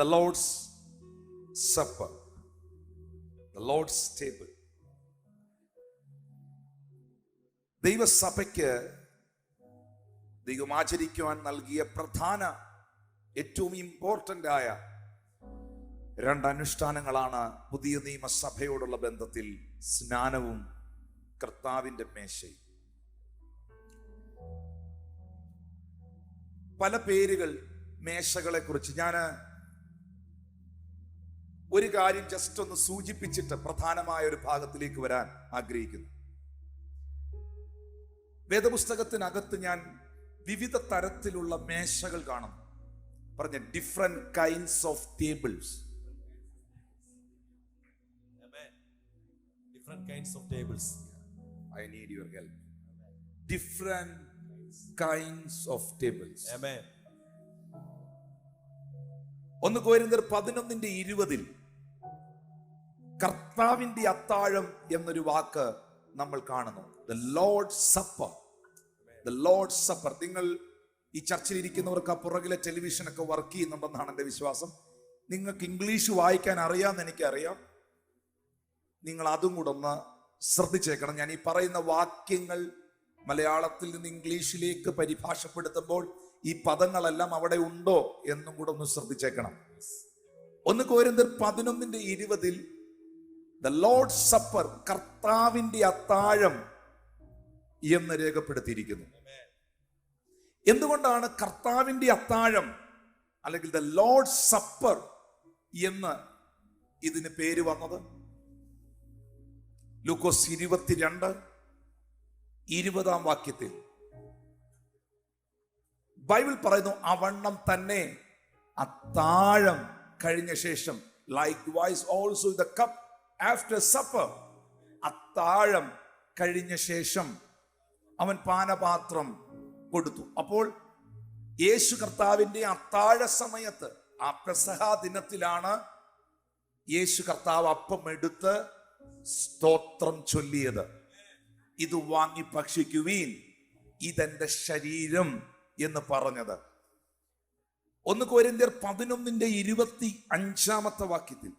The Lord's Supper, the Lord's table. ദൈവസഭയ്ക്ക് ദൈവം ആചരിക്കുവാൻ നൽകിയ പ്രധാന ഏറ്റവും ഇമ്പോർട്ടൻ്റ് ആയ രണ്ട് അനുഷ്ഠാനങ്ങളാണ് പുതിയ നിയമസഭയോടുള്ള ബന്ധത്തിൽ സ്നാനവും കർത്താവിൻ്റെ മേശയും. പല പേരുകൾ മേശകളെ കുറിച്ച്. ഞാൻ ഒരു കാര്യം ജസ്റ്റ് ഒന്ന് സൂചിപ്പിച്ചിട്ട് പ്രധാനമായ ഒരു ഭാഗത്തിലേക്ക് വരാൻ ആഗ്രഹിക്കുന്നു. വേദപുസ്തകത്തിനകത്ത് ഞാൻ വിവിധ തരത്തിലുള്ള മേശകൾ കാണുന്നു. പറഞ്ഞ different kinds of tables. Different kinds of tables. I need your help. Different kinds of tables. Amen. 1 കൊരിന്ത്യർ 11:20 കർത്താവിന്റെ അത്താഴം എന്നൊരു വാക്ക് നമ്മൾ കാണുന്നു. The Lord's Supper. The Lord's Supper. നിങ്ങൾ ഈ ചർച്ചിൽ ഇരിക്കുന്നവർക്ക് ആ പുറകിലെ ടെലിവിഷനൊക്കെ വർക്ക് ചെയ്യുന്നുണ്ടെന്നാണ് എൻ്റെ വിശ്വാസം. നിങ്ങൾക്ക് ഇംഗ്ലീഷ് വായിക്കാൻ അറിയാമെന്ന് എനിക്കറിയാം. നിങ്ങൾ അതും കൂടെ ഒന്ന് ശ്രദ്ധിച്ചേക്കണം. ഞാൻ ഈ പറയുന്ന വാക്യങ്ങൾ മലയാളത്തിൽ നിന്ന് ഇംഗ്ലീഷിലേക്ക് പരിഭാഷപ്പെടുത്തുമ്പോൾ ഈ പദങ്ങളെല്ലാം അവിടെ ഉണ്ടോ എന്നും കൂടെ ഒന്ന് ശ്രദ്ധിച്ചേക്കണം. 1 കൊരിന്ത്യർ 11:20 The Lord's Supper, കർത്താവിന്റെ അത്താഴം എന്ന് രേഖപ്പെടുത്തിയിരിക്കുന്നു. എന്തുകൊണ്ടാണ് കർത്താവിന്റെ അത്താഴം അല്ലെങ്കിൽ The Lord's Supper എന്ന് ഇതിന് പേര് വന്നത്? ലൂക്കോസ് 22:20 ബൈബിൾ പറയുന്നു, അവണ്ണം തന്നെ അത്താഴം കഴിഞ്ഞ ശേഷം, likewise also the cup after supper, അത്താഴം കഴിഞ്ഞ ശേഷം അവൻ പാനപാത്രം കൊടുത്തു. അപ്പോൾ യേശു കർത്താവിന്റെ അത്താഴ സമയത്ത്, ആ പെസഹ ദിനത്തിലാണ് യേശു കർത്താവ് അപ്പം എടുത്ത് സ്തോത്രം ചൊല്ലിയത്. ഇത് വാങ്ങി ഭക്ഷിക്കുവീൻ, ഇതെന്റെ ശരീരം എന്ന് പറഞ്ഞത്. 1 കൊരിന്ത്യർ 11:25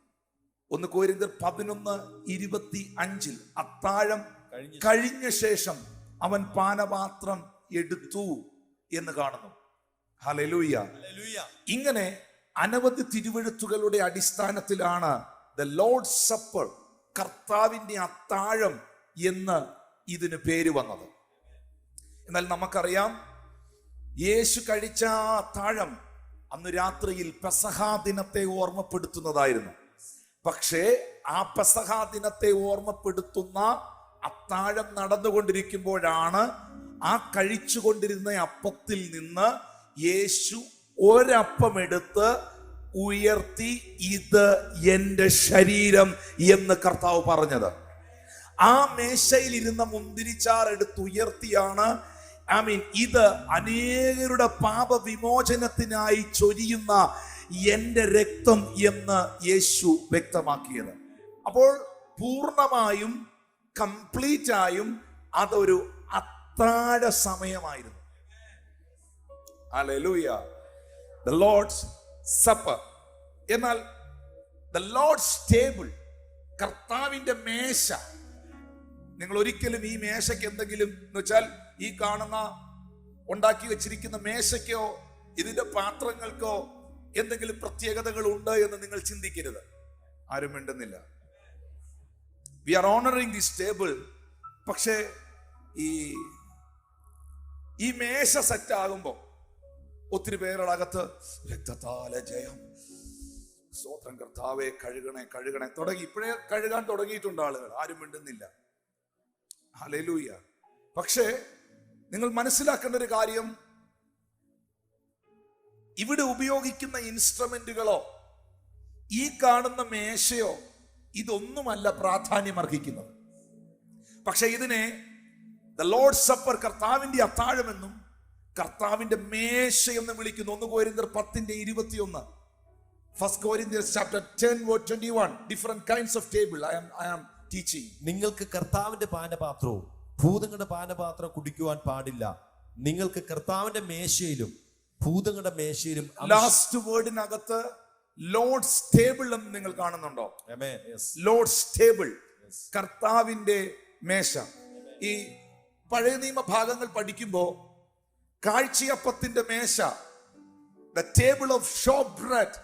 1 കൊരിന്ത്യർ 11:25 അത്താഴം കഴിഞ്ഞ ശേഷം അവൻ പാനപാത്രം എടുത്തു എന്ന് കാണുന്നു. ഹല്ലേലൂയ. ഇങ്ങനെ അനവധി തിരുവെഴുത്തുകളുടെ അടിസ്ഥാനത്തിലാണ് The Lord's Supper, കർത്താവിന്റെ അത്താഴം എന്ന് ഇതിന് പേര് വന്നത്. എന്നാൽ നമുക്കറിയാം, യേശു കഴിച്ച ആ അത്താഴം അന്ന് രാത്രിയിൽ പെസഹ ദിനത്തെ ഓർമ്മപ്പെടുത്തുന്നതായിരുന്നു. പക്ഷേ ആ പെസഹ ദിനത്തെ ഓർമ്മപ്പെടുത്തുന്ന അത്താഴം നടന്നുകൊണ്ടിരിക്കുമ്പോഴാണ് ആ കഴിച്ചുകൊണ്ടിരുന്ന അപ്പത്തിൽ നിന്ന് യേശു ഒരപ്പം എടുത്ത് ഉയർത്തി, ഇത് എന്റെ ശരീരം എന്ന് കർത്താവ് പറഞ്ഞത്. ആ മേശയിൽ ഇരുന്ന മുന്തിരിച്ചാർ എടുത്ത് ഉയർത്തിയാണ് ഇത് അനേകരുടെ പാപവിമോചനത്തിനായി ചൊരിയുന്ന എന്റെ രക്തം എന്ന് യേശു വ്യക്തമാക്കിയത്. അപ്പോൾ പൂർണ്ണമായും കംപ്ലീറ്റ് ആയും അതൊരു അത്താഴ സമയമായിരുന്നു. ഹല്ലേലൂയ. The Lord's Supper. എന്നാൽ The Lord's Table, കർത്താവിന്റെ മേശ, നിങ്ങൾ ഒരിക്കലും ഈ മേശയ്ക്ക് എന്തെങ്കിലും എന്ന് വെച്ചാൽ ഈ കാണുന്ന ഉണ്ടാക്കി വെച്ചിരിക്കുന്ന മേശയ്ക്കോ ഇതിന്റെ പാത്രങ്ങൾക്കോ എന്തെങ്കിലും പ്രത്യേകതകൾ ഉണ്ട് എന്ന് നിങ്ങൾ ചിന്തിക്കരുത്. ആരും മിണ്ടുന്നില്ല. We are honouring this table. പക്ഷേ ഈ മേശ സെറ്റ് ആകുമ്പോൾ ഒത്തിരി പേരുടെ അകത്ത് രക്തത്താലെ ജയം, സ്തോത്രം കർത്താവെ, കഴുകണേ കഴുകണേ തുടങ്ങി. ഇപ്പോഴേ കഴുകാൻ തുടങ്ങിയിട്ടുണ്ട് ആളുകൾ. ആരും മിണ്ടുന്നില്ല. ഹല്ലേലൂയ. പക്ഷേ നിങ്ങൾ മനസ്സിലാക്കേണ്ട ഒരു കാര്യം, ഇവിടെ ഉപയോഗിക്കുന്ന ഇൻസ്ട്രുമെന്റുകളോ ഈ കാണുന്ന മേശയോ ഇതൊന്നുമല്ല പ്രാധാന്യം അർഹിക്കുന്നത്. പക്ഷെ ഇതിനെ The Lord's Supper, കർത്താവിന്റെ അത്താഴമെന്നും കർത്താവിന്റെ മേശ എന്ന് വിളിക്കുന്നു. 1 Corinthians 10:21. 1 Corinthians chapter 10:21. Different kinds of table I am teaching. നിങ്ങൾക്ക് കർത്താവിന്റെ പാനപാത്രവും ഭൂതങ്ങളുടെ പാനപാത്രം കുടിക്കുവാൻ പാടില്ല. നിങ്ങൾക്ക് കർത്താവിന്റെ മേശയിലും ഭൂതങ്ങളുടെ മേശയിലും. ലാസ്റ്റ് വേർഡിനകത്ത് ലോർഡ്സ് ടേബിൾ എന്ന് നിങ്ങൾ കാണുന്നുണ്ടോ? Amen. Yes. ലോർഡ്സ് ടേബിൾ, കർത്താവിന്റെ മേശ. ഈ പഴയ നിയമ ഭാഗങ്ങൾ പഠിക്കുമ്പോ കാഴ്ചയപ്പത്തിന്റെ മേശ, the table of show bread,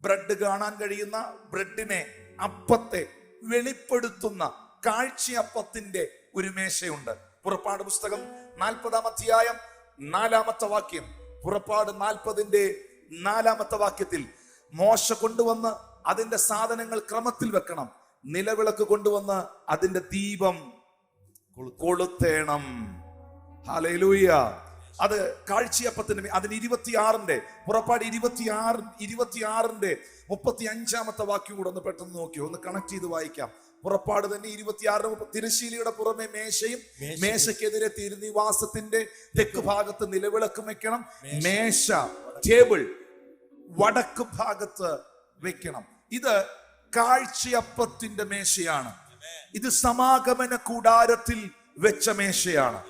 bread കാണാൻ കഴിയുന്ന ബ്രെഡിനെ, അപ്പത്തെ വെളിപ്പെടുത്തുന്ന കാഴ്ചയപ്പത്തിന്റെ ഒരു മേശയുണ്ട്. പുറപ്പാട് പുസ്തകം 40-ാം അധ്യായം 4-ാമത്തെ വാക്യം. പുറപ്പാട് 40-ന്റെ 4-ാമത്തെ വാക്യത്തിൽ മോശ കൊണ്ടുവന്ന് അതിന്റെ സാധനങ്ങൾ ക്രമത്തിൽ വെക്കണം, നിലവിളക്ക് കൊണ്ടുവന്ന് അതിന്റെ ദീപം കൊളുത്തേണം. ഹല്ലേലൂയ. അത് കാഴ്ചയപ്പത്തിന്. അതിന് 26-ന്റെ പുറപ്പാട് 26-ന്റെ 35-ാമത്തെ വാക്യം കൂടെ ഒന്ന് പെട്ടെന്ന് നോക്കിയോ, ഒന്ന് കണക്ട് ചെയ്ത് വായിക്കാം. പുറപ്പാട് തന്നെ 26 തിരശ്ശീലയുടെ പുറമെ മേശയും, മേശയ്ക്കെതിരെ തിരുനിവാസത്തിന്റെ തെക്ക് ഭാഗത്ത് നിലവിളക്കും വെക്കണം. മേശ, ടേബിൾ വടക്ക് ഭാഗത്ത് വെക്കണം. ഇത് കാഴ്ചയപ്പത്തിന്റെ മേശയാണ്. ഇത് സമാഗമന കൂടാരത്തിൽ വെച്ച മേശയാണ്.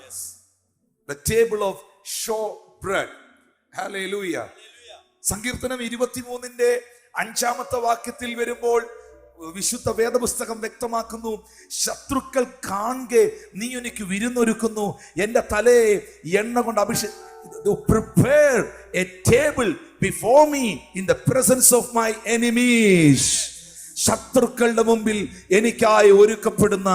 The table of showbread. Hallelujah. സങ്കീർത്തനം 23-ന്റെ 5-ാമത്തെ വാക്യത്തിൽ വരുമ്പോൾ വിശുദ്ധ വേദപുസ്തകം വ്യക്തമാക്കുന്നു, ശത്രുക്കൾ കാണെ നീ എനിക്ക് വിരുന്നൊരുക്കുന്നു, എന്റെ തലയെ എണ്ണ കൊണ്ട് prepare a table before me in the presence of my enemies. ശത്രുക്കളുടെ മുമ്പിൽ എനിക്കായി ഒരുക്കപ്പെടുന്ന.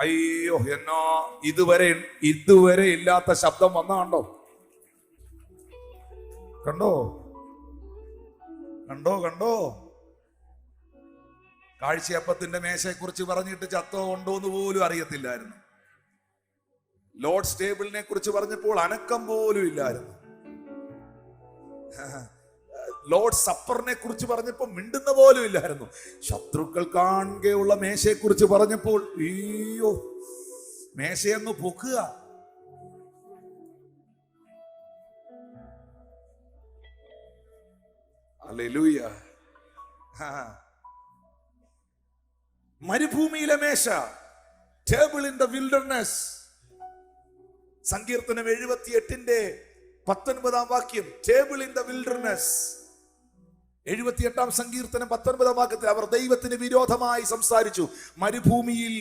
അയ്യോ, എന്നോ ഇതുവരെ ഇല്ലാത്ത ശബ്ദം വന്നോ? കണ്ടോ? കാഴ്ചയപ്പത്തിന്റെ മേശയെ കുറിച്ച് പറഞ്ഞിട്ട് ചത്തോ ഉണ്ടോ എന്ന് പോലും അറിയത്തില്ലായിരുന്നു. ലോർഡ്സ് ടേബിളിനെ കുറിച്ച് പറഞ്ഞപ്പോൾ അനക്കം പോലും ഇല്ലായിരുന്നു. ലോർഡ് സപ്പറിനെ കുറിച്ച് പറഞ്ഞപ്പോൾ മിണ്ടുന്ന പോലും ഇല്ലായിരുന്നു. ശത്രുക്കൾ കാണുകയുള്ള മേശയെ കുറിച്ച് പറഞ്ഞപ്പോൾ അയ്യോ, മേശയെന്ന് പൊക്കുക. ഹല്ലേലൂയ. മരുഭൂമിയിലെ മേശ, ടേബിൾ ഇൻ ദ വിൽഡർനെസ്. സങ്കീർത്തനം 78-ന്റെ 19-ാം വാക്യം, ടേബിൾ ഇൻ ദ വിൽഡർനെസ്. 78-ാം സങ്കീർത്തനം 19-ാം വാക്യത്തിൽ അവർ ദൈവത്തിന് വിരോധമായി സംസാരിച്ചു. മരുഭൂമിയിൽ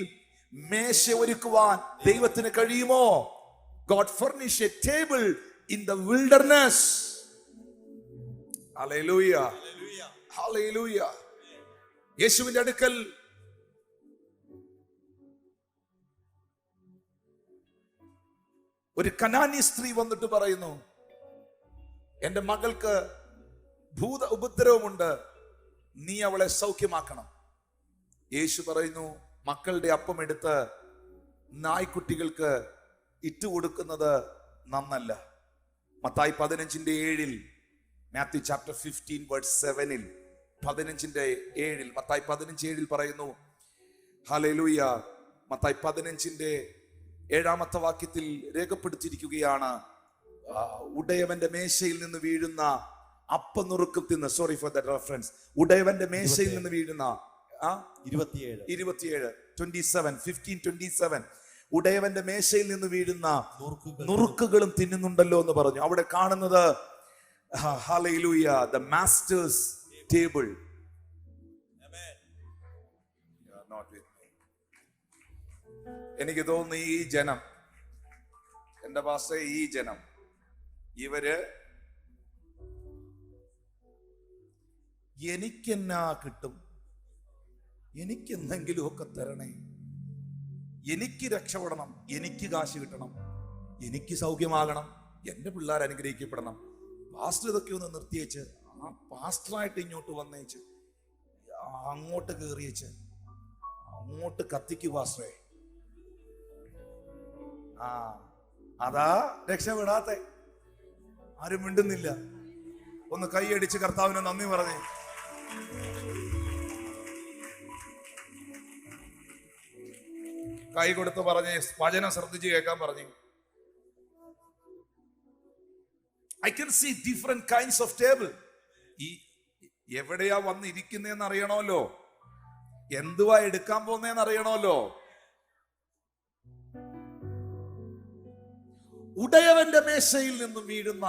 മേശ ഒരുക്കുവാൻ ദൈവത്തിന് കഴിയുമോ? God furnish a table in the wilderness. Hallelujah. Hallelujah. യേശുവിന്റെ അടുക്കൽ ഒരു കനാനി സ്ത്രീ വന്നിട്ട് പറയുന്നു, എന്റെ മകൾക്ക് ഭൂത ഉപദ്രവമുണ്ട്, നീ അവളെ സൗഖ്യമാക്കണം. യേശു പറയുന്നു, മക്കളുടെ അപ്പം എടുത്ത് നായ്ക്കുട്ടികൾക്ക് ഇട്ടുകൊടുക്കുന്നത് നന്നല്ല. മത്തായി 15-7, മാത്യു ചാപ്റ്റർ 15:7, 15-7, മത്തായി 15:7 പറയുന്നു. ഹല്ലേലൂയ. മത്തായി 15-7 വാക്യത്തിൽ രേഖപ്പെടുത്തിയിരിക്കുകയാണ്, ഉടയവന്റെ മേശയിൽ നിന്ന് വീഴുന്ന അപ്പനുറുക്കും തിന്ന്, സോറി ഫോർ ദാറ്റ് റെഫറൻസ്, ഉടയവന്റെ മേശയിൽ നിന്ന് വീഴുന്ന 15:27 ഉടയവന്റെ മേശയിൽ നിന്ന് വീഴുന്ന നുറുക്കുകളും തിന്നുന്നുണ്ടല്ലോ എന്ന് പറഞ്ഞു. അവിടെ കാണുന്നത് ഹല്ലേലൂയ, ദ മാസ്റ്റേഴ്സ് ടേബിൾ. എനിക്ക് തോന്നുന്നു ഈ ജനം, എന്റെ പാസ്റ്റർ, ഈ ജനം ഇവര് എനിക്കെന്നാ കിട്ടും, എനിക്കെന്തെങ്കിലും ഒക്കെ തരണേ, എനിക്ക് രക്ഷപ്പെടണം, എനിക്ക് കാശ് കിട്ടണം, എനിക്ക് സൗഖ്യമാകണം, എന്റെ പിള്ളേർ അനുഗ്രഹിക്കപ്പെടണം. പാസ്റ്റർ ഇതൊക്കെ ഒന്ന് നിർത്തിയേച്ച് ആ പാസ്റ്ററായിട്ട് ഇങ്ങോട്ട് വന്നേച്ച് അങ്ങോട്ട് കയറിയേച്ച് അങ്ങോട്ട് കത്തിക്കു പാസ്റ്ററെ. അതാ രക്ഷപ്പെടാത്ത. ആരും മിണ്ടുന്നില്ല. ഒന്ന് കൈയടിച്ച് കർത്താവിന് നന്ദി പറഞ്ഞേ. കൈ കൊടുത്ത് പറഞ്ഞേ, വചനം ശ്രദ്ധിച്ച് കേൾക്കാൻ പറഞ്ഞു. I can see different kinds of table. ഈ എവിടെയാ വന്നിരിക്കുന്നതെന്ന് അറിയണമല്ലോ, എന്തുവാ എടുക്കാൻ പോകുന്നതെന്ന് അറിയണമല്ലോ. ഉടയവന്റെ മേശയിൽ നിന്നും വീഴുന്ന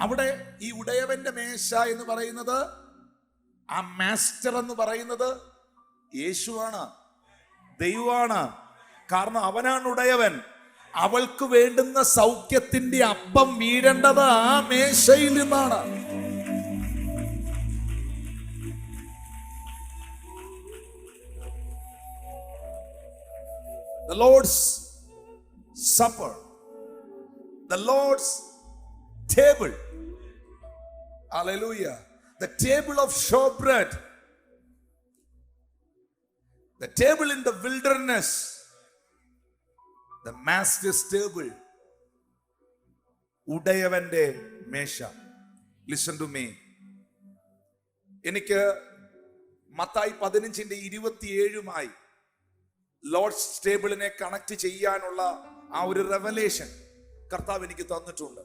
അവിടെ ഈ ഉടയവന്റെ മേശ എന്ന് പറയുന്നത്, ആ മാസ്റ്റർ എന്ന് പറയുന്നത് യേശുവാണ്, ദൈവമാണ്. കാരണം അവനാണ് ഉടയവൻ. അവൾക്ക് വേണ്ടുന്ന സൗഖ്യത്തിന്റെ അപ്പം വീഴേണ്ടത് ആ മേശയിൽ നിന്നാണ്. The Lord's Supper, the Lord's table, hallelujah, the table of showbread, the table in the wilderness, the master's table, ഉടയവന്റെ മേശ. Listen to me. എനിക്ക് മത്തായി 15:27 ലോർഡ്സ് ടേബിളിനെ കണക്ട് ചെയ്യാനുള്ള ആ ഒരു റെവലേഷൻ കർത്താവ് എനിക്ക് തന്നിട്ടുണ്ട്.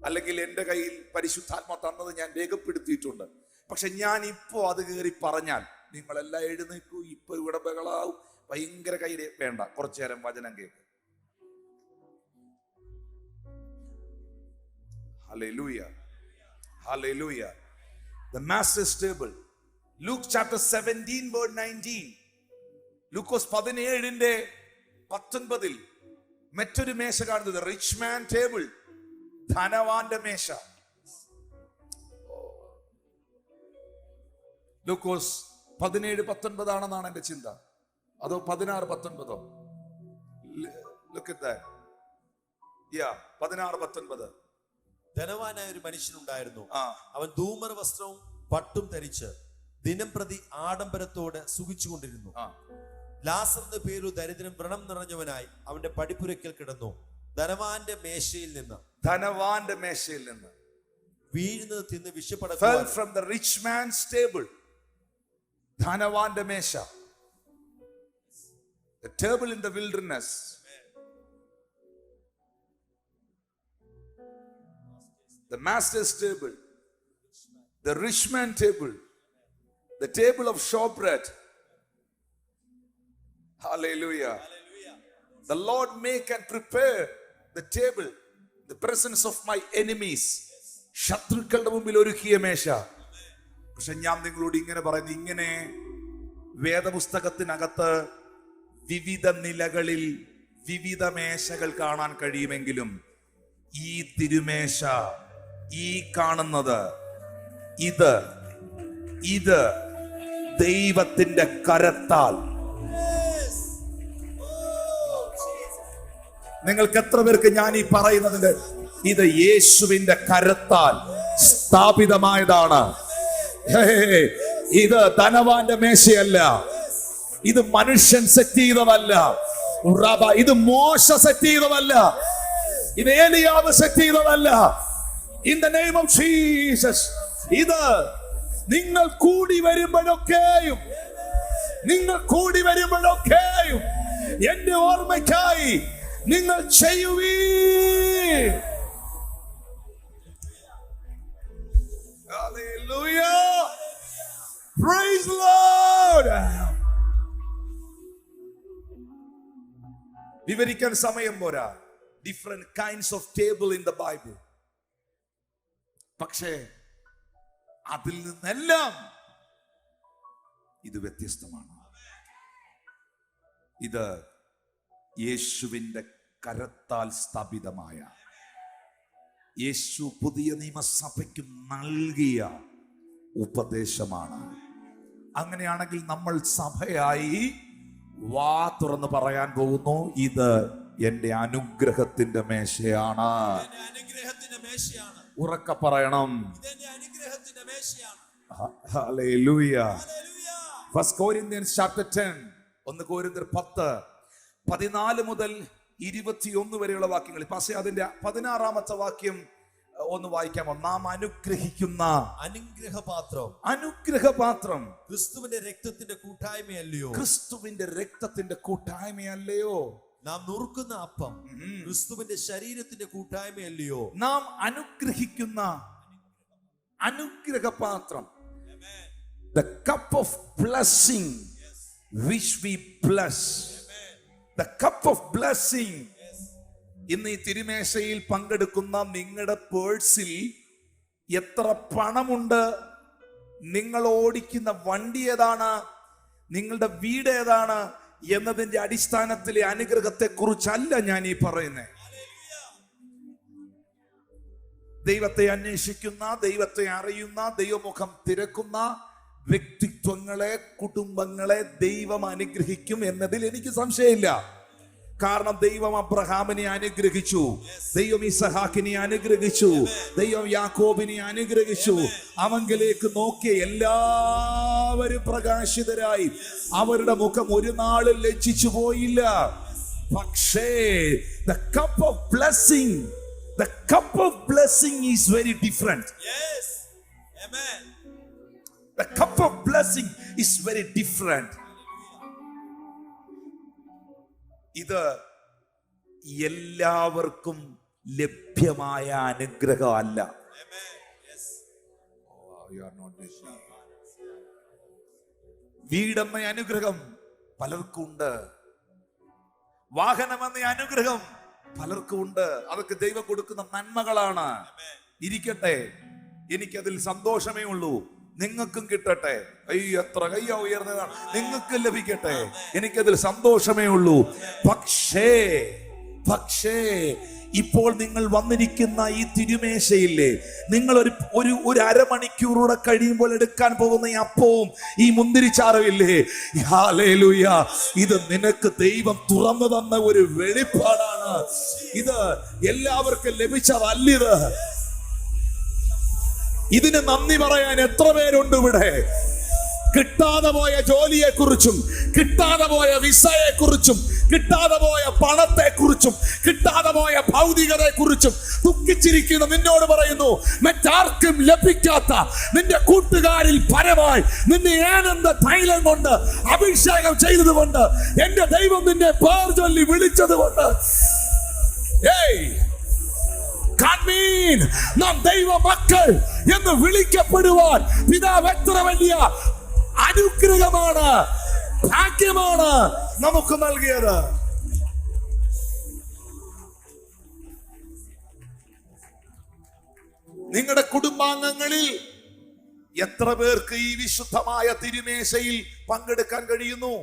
അല്ലെങ്കിൽ എൻ്റെ കയ്യിൽ പരിശുദ്ധാത്മ തന്നത് ഞാൻ രേഖപ്പെടുത്തിയിട്ടുണ്ട്. പക്ഷെ ഞാൻ ഇപ്പോ അത് കയറി പറഞ്ഞാൽ നിങ്ങളെല്ലാം എഴുന്നേക്കൂ, ഇപ്പൊ ഇവിടെ ബഹളാവും, ഭയങ്കര കൈ വേണ്ട, കുറച്ചു നേരം വചനം കേൾക്കും. Hallelujah. Hallelujah. The master's table. Luke chapter 17 verse 19. ലൂക്കോസ് 17:19 മറ്റൊരു മേശ കാണുന്നത്, റിച്ച് മാൻ ടേബിൾ, ധനവാന്റെ മേശ. ലൂക്കോസ് 17:19 എന്റെ ചിന്ത, അതോ 16:19? Look at that. Yeah, 16:19. ധനവാനായ ഒരു മനുഷ്യനുണ്ടായിരുന്നു. അവൻ ധൂമർ വസ്ത്രവും പട്ടും ധരിച്ച് ദിനം പ്രതി ആഡംബരത്തോടെ സുഖിച്ചുകൊണ്ടിരുന്നു. ലാസർ എന്ന പേരു ദരിദ്രൻ വ്രണം നിറഞ്ഞവനായി അവന്റെ പടിപ്പുരയ്ക്കൽ കിടന്നു. ധനവാന്റെ മേശയിൽ നിന്ന് വീഴുന്നത് തിന്ന് വിശപ്പടക്കുക. Fell from the rich man's table. ധനവാന്റെ മേശ. The table in the wilderness. The master's table. The rich man table. The table of showbread. Hallelujah. The Lord make and prepare the table, the presence of my enemies. ശത്രുക്കളുടെ മുമ്പിൽ ഒരുക്കിയ മേശ. പക്ഷെ ഞാൻ നിങ്ങളോട് ഇങ്ങനെ പറയുന്നു, ഇങ്ങനെ വേദപുസ്തകത്തിനകത്ത് വിവിധ നിലകളിൽ വിവിധ മേശകൾ കാണാൻ കഴിയുമെങ്കിലും ഈ തിരുമേശ, ഈ കാണുന്നത്, ഇത് ദൈവത്തിന്റെ കരത്താൽ. നിങ്ങൾക്ക് എത്ര പേർക്ക് ഞാൻ ഈ പറയുന്നത്, ഇത് യേശുവിന്റെ കരത്താൽ സ്ഥാപിതമായതാണ്. ഇത് ധനവാന്റെ മേശയല്ല, ഇത് മനുഷ്യൻ സെറ്റ് ചെയ്തതല്ല, ഇത് മോശ സെറ്റ് ചെയ്തതല്ല, ഇത് ഏലിയാവ് സെറ്റ് ചെയ്തതല്ല. In the name of Jesus, ഇത് നിങ്ങൾ കൂടി വരുമ്പോഴൊക്കെയും എന്റെ ഓർമ്മയ്ക്കായി നിങ്ങൾ ചെയ്യുവീൻ. Hallelujah. Praise the Lord. വിവരിക്കാൻ സമയം പോരാ. Different kinds of table in the Bible. പക്ഷേ അതിൽ നിന്നെല്ലാം ഇത് വ്യത്യസ്തമാണ്. ഇത് യേശുവിന്റെ കരത്താൽ സ്ഥാപിതമായ, യേശു പുതിയ നിയമസഭയ്ക്ക് നൽകിയ ഉപദേശമാണ്. അങ്ങനെയാണെങ്കിൽ നമ്മൾ സഭയായി വാ തുറന്ന് പറയാൻ പോകുന്നു, ഇത് എന്റെ അനുഗ്രഹത്തിന്റെ മേശയാണ്. ഉറക്ക പറയണം. Hallelujah. 1 Corinthians chapter 10, 1 Corinthians 10:14 മുതൽ 21 വരെയുള്ള വാക്യങ്ങൾ. പക്ഷേ അതിന്റെ 16ാമത്തെ വാക്യം ഒന്ന് വായിക്കാമോ? നാം അനുഗ്രഹിക്കുന്ന അനുഗ്രഹപാത്രം ക്രിസ്തുവിന്റെ രക്തത്തിന്റെ കൂട്ടായ്മയല്ലയോ? നാം നുറുക്കുന്ന അപ്പം ക്രിസ്തുവിന്റെ ശരീരത്തിന്റെ കൂട്ടായ്മയല്ലയോ? നാം അനുഗ്രഹിക്കുന്ന അനുഗ്രഹപാത്രം, the cup of blessing which we bless, the cup of blessing. ഇന്ന് ഈ തിരുമേശയിൽ പങ്കെടുക്കുന്ന നിങ്ങളുടെ പേഴ്സിൽ എത്ര പണമുണ്ട്, നിങ്ങൾ ഓടിക്കുന്ന വണ്ടി ഏതാണ്, നിങ്ങളുടെ വീട് ഏതാണ് എന്നതിന്റെ അടിസ്ഥാനത്തിലെ അനുഗ്രഹത്തെ കുറിച്ചല്ല ഞാൻ ഈ പറയുന്നത്. ദൈവത്തെ അന്വേഷിക്കുന്ന, ദൈവത്തെ അറിയുന്ന, ദൈവമുഖം തിരക്കുന്ന വ്യക്തിത്വങ്ങളെ, കുടുംബങ്ങളെ ദൈവം അനുഗ്രഹിക്കും എന്നതിൽ എനിക്ക് സംശയമില്ല. കാരണം ദൈവം അബ്രഹാമിനെ അനുഗ്രഹിച്ചു, ദൈവം ഇസഹാക്കിനെ അനുഗ്രഹിച്ചു, ദൈവം യാക്കോബിനെ അനുഗ്രഹിച്ചു. അവങ്കിലേക്ക് നോക്കിയ എല്ലാവരും പ്രകാശിതരായി. അവരുടെ മുഖം ഒരു നാളും ലജ്ജിച്ചു പോയില്ല. പക്ഷേ the cup of blessing is very different. Yes. Amen. The cup of blessing is very different. ഇത് എല്ലാവർക്കും ലഭ്യമായ അനുഗ്രഹമല്ല. വീടെന്ന അനുഗ്രഹം പലർക്കും ഉണ്ട്, വാഹനമെന്ന അനുഗ്രഹം പലർക്കും ഉണ്ട്. അതൊക്കെ ദൈവം കൊടുക്കുന്ന നന്മകളാണ്. ഇരിക്കട്ടെ, എനിക്കതിൽ സന്തോഷമേ ഉള്ളൂ. നിങ്ങൾക്കും കിട്ടട്ടെ. എത്ര കയ്യ ഉയർന്നതാണ്, നിങ്ങൾക്ക് ലഭിക്കട്ടെ, എനിക്കതിൽ സന്തോഷമേ ഉള്ളൂ. പക്ഷേ ഇപ്പോൾ നിങ്ങൾ വന്നിരിക്കുന്ന ഈ തിരുമേശയില്ലേ, നിങ്ങൾ ഒരു അരമണിക്കൂറൂടെ കഴിയുമ്പോൾ എടുക്കാൻ പോകുന്ന ഈ അപ്പവും ഈ മുന്തിരിച്ചാറുമില്ലേ, ഹല്ലേലൂയ, ഇത് നിനക്ക് ദൈവം തുറന്നു തന്ന ഒരു വെളിപ്പാടാണ്. ഇത് എല്ലാവർക്കും ലഭിച്ചതല്ലിത്. ഇതിന് നന്ദി പറയാൻ എത്ര പേരുണ്ട് ഇവിടെ? കിട്ടാതെ പോയ ജോലിയെ കുറിച്ചും, കിട്ടാതെ പോയ വിസയെ കുറിച്ചും, കിട്ടാതെ പോയ പണത്തെ കുറിച്ചും, കിട്ടാതെ പോയ ഭൗതികതയെ കുറിച്ചും ദുഃഖിച്ചിരിക്കുന്ന നിന്നോട് പറയുന്നു, മറ്റാർക്കും ലഭിക്കാത്ത നിന്റെ കൂട്ടുകാരിൽ പരമായി നിന്നെ ആനന്ദ തൈലം കൊണ്ട് അഭിഷേകം ചെയ്തതുകൊണ്ട്, എന്റെ ദൈവം നിന്നെ പേർ ചൊല്ലി വിളിച്ചത് കൊണ്ട്, നാം ദൈവ മക്കൾ എന്ന് വിളിക്കപ്പെടുവാൻ പിതാവ് എത്ര വലിയ അനുഗ്രഹമാണ്, ഭാഗ്യമാണ് നമുക്ക് നൽകിയത്. നിങ്ങളുടെ കുടുംബാംഗങ്ങളിൽ എത്ര പേർക്ക് ഈ വിശുദ്ധമായ തിരുമേശയിൽ പങ്കെടുക്കാൻ കഴിയുന്നു?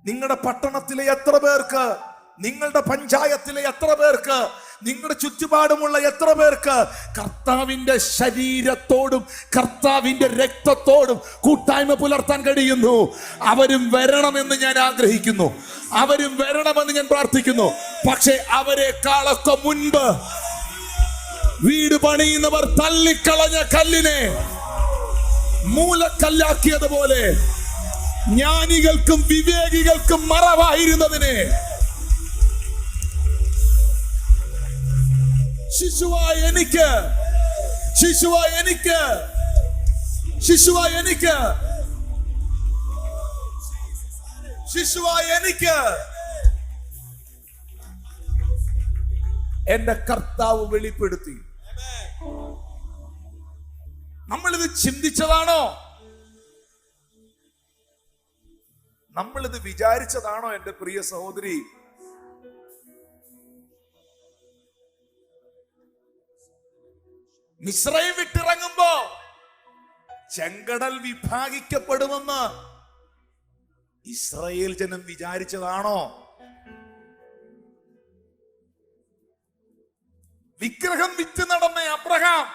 നിങ്ങളുടെ പട്ടണത്തിലെ എത്ര പേർക്ക്, നിങ്ങളുടെ പഞ്ചായത്തിലെ എത്ര പേർക്ക്, നിങ്ങളുടെ ചുറ്റുപാടുമുള്ള എത്ര പേർക്ക് കർത്താവിന്റെ ശരീരത്തോടും കർത്താവിന്റെ രക്തത്തോടും കൂട്ടായ്മ പുലർത്താൻ കഴിയുന്നു? അവരും വരണമെന്ന് ഞാൻ ആഗ്രഹിക്കുന്നു, അവരും വരണമെന്ന് ഞാൻ പ്രാർത്ഥിക്കുന്നു. പക്ഷെ അവരെക്കാളൊക്കെ മുൻപ് വീട് പണിയുന്നവർ തള്ളിക്കളഞ്ഞ കല്ലിനെ മൂലക്കല്ലാക്കിയതുപോലെ ജ്ഞാനികൾക്കും വിവേകികൾക്കും മറവായിരുന്നതിനെ ശിശുവായ എനിക്ക് എന്റെ കർത്താവ് വെളിപ്പെടുത്തി. നമ്മളിത് ചിന്തിച്ചതാണോ? നമ്മളിത് വിചാരിച്ചതാണോ? എന്റെ പ്രിയ സഹോദരി, മിസ്രൈം വിട്ടിറങ്ങുമ്പോ ചെങ്കടൽ വിഭാഗിക്കപ്പെടുമെന്ന് ഇസ്രായേൽ ജനം വിചാരിച്ചതാണോ? വിഗ്രഹം വിറ്റ് നടന്ന അബ്രഹാം,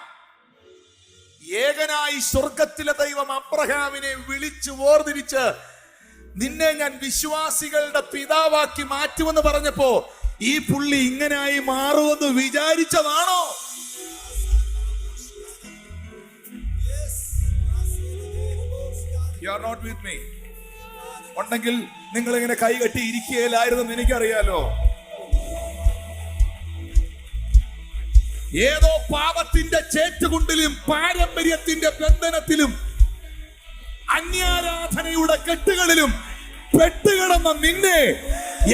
ഏകനായി സ്വർഗത്തിലെ ദൈവം അബ്രഹാമിനെ വിളിച്ചു വേർതിരിച്ച് നിന്നെ ഞാൻ വിശ്വാസികളുടെ പിതാവാക്കി മാറ്റുമെന്ന് പറഞ്ഞപ്പോ ഈ പുള്ളി ഇങ്ങനായി മാറുമെന്ന് വിചാരിച്ചതാണോ? You are not with me. ഉണ്ടെങ്കിൽ നിങ്ങൾ ഇങ്ങനെ കൈകെട്ടി ഇരിക്കുകയില്ലായിരുന്നെന്ന് എനിക്കറിയാലോ. ഏതോ പാപത്തിന്റെ ചേറ്റുകുണ്ടിലും പാരമ്പര്യത്തിന്റെ ബന്ധനത്തിലും അന്യാരാധനയുടെ കെട്ടുകളിലും പെട്ടുകിടന്ന നിന്നെ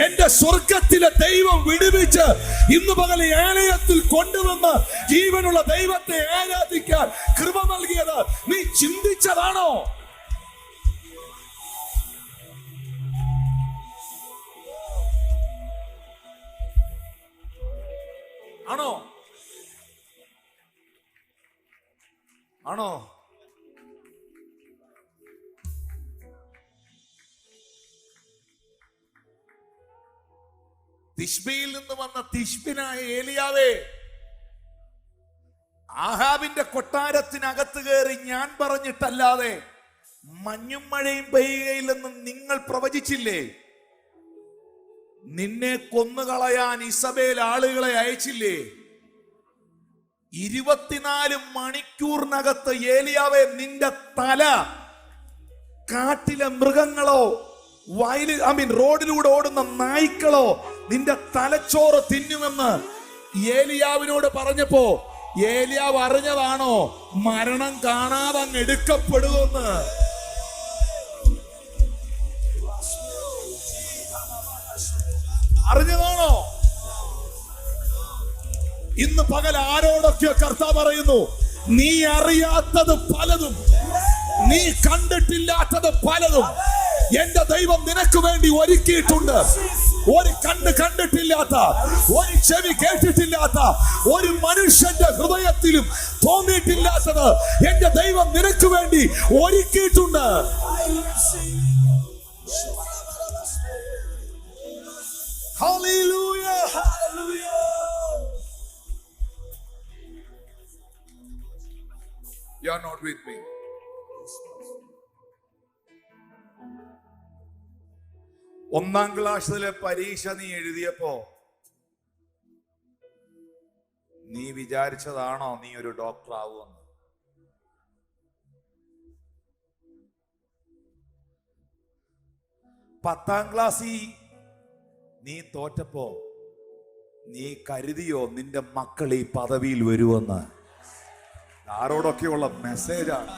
എന്റെ സ്വർഗത്തിലെ ദൈവം വിടുവിച്ച് ഇന്ന് പകൽ ആലയത്തിൽ കൊണ്ടുവന്ന് ജീവനുള്ള ദൈവത്തെ ആരാധിക്കാൻ കൃപ നൽകിയത് നീ ചിന്തിച്ചതാണോ? ആണോ? ആണോ? തിശ്ബിയിൽ നിന്ന് വന്ന തിശ്ബിനായ ഏലിയാവേ, ആഹാബിന്റെ കൊട്ടാരത്തിനകത്ത് കയറി ഞാൻ പറഞ്ഞിട്ടല്ലാതെ മഞ്ഞും മഴയും പെയ്യുകയില്ലെന്ന് നിങ്ങൾ പ്രവചിച്ചില്ലേ? നിന്നെ കൊന്നുകളയാൻ ഇസബേൽ ആളുകളെ അയച്ചില്ലേ? 24 മണിക്കൂറിനകത്ത് ഏലിയാവേ, നിന്റെ തല കാട്ടിലെ മൃഗങ്ങളോ റോഡിലൂടെ ഓടുന്ന നായ്ക്കളോ നിന്റെ തലച്ചോറ് തിന്നുമെന്ന് ഏലിയാവിനോട് പറഞ്ഞപ്പോ ഏലിയാവ് അറിഞ്ഞതാണോ മരണം കാണാതെ അങ്ങ് എടുക്കപ്പെടുമെന്ന്? അറിഞ്ഞതാണോ? ഇന്ന് പകൽ ആരോടൊക്കെ കർത്താവ് പറയുന്നു, നീ അറിയാത്തത് പലതും, നീ കണ്ടിട്ടില്ലാത്തത് പലതും എന്റെ ദൈവം നിനക്ക് വേണ്ടി ഒരുക്കിയിട്ടുണ്ട്. ഒരു കണ്ണ് കണ്ടിട്ടില്ലാത്ത, ഒരു ചെവി കേട്ടിട്ടില്ലാത്ത, ഒരു മനുഷ്യന്റെ ഹൃദയത്തിലും തോന്നിയിട്ടില്ലാത്തത് എന്റെ ദൈവം നിനക്ക് വേണ്ടി ഒരുക്കിയിട്ടുണ്ട്. Hallelujah, hallelujah. You are not with me. ഒന്നാം ക്ലാസ്സിലെ പരീക്ഷ നീ എഴുതിയപ്പോ നീ വിചാരിച്ചതാണോ നീ ഒരു ഡോക്ടർ ആവുമെന്ന്? പത്താം ക്ലാസ്സിൽ നീ തോറ്റപ്പോ നീ കരുതിയോ നിന്റെ മക്കൾ ഈ പദവിയിൽ വരുമെന്ന്? ആരോടൊക്കെയുള്ള മെസ്സേജാണ്.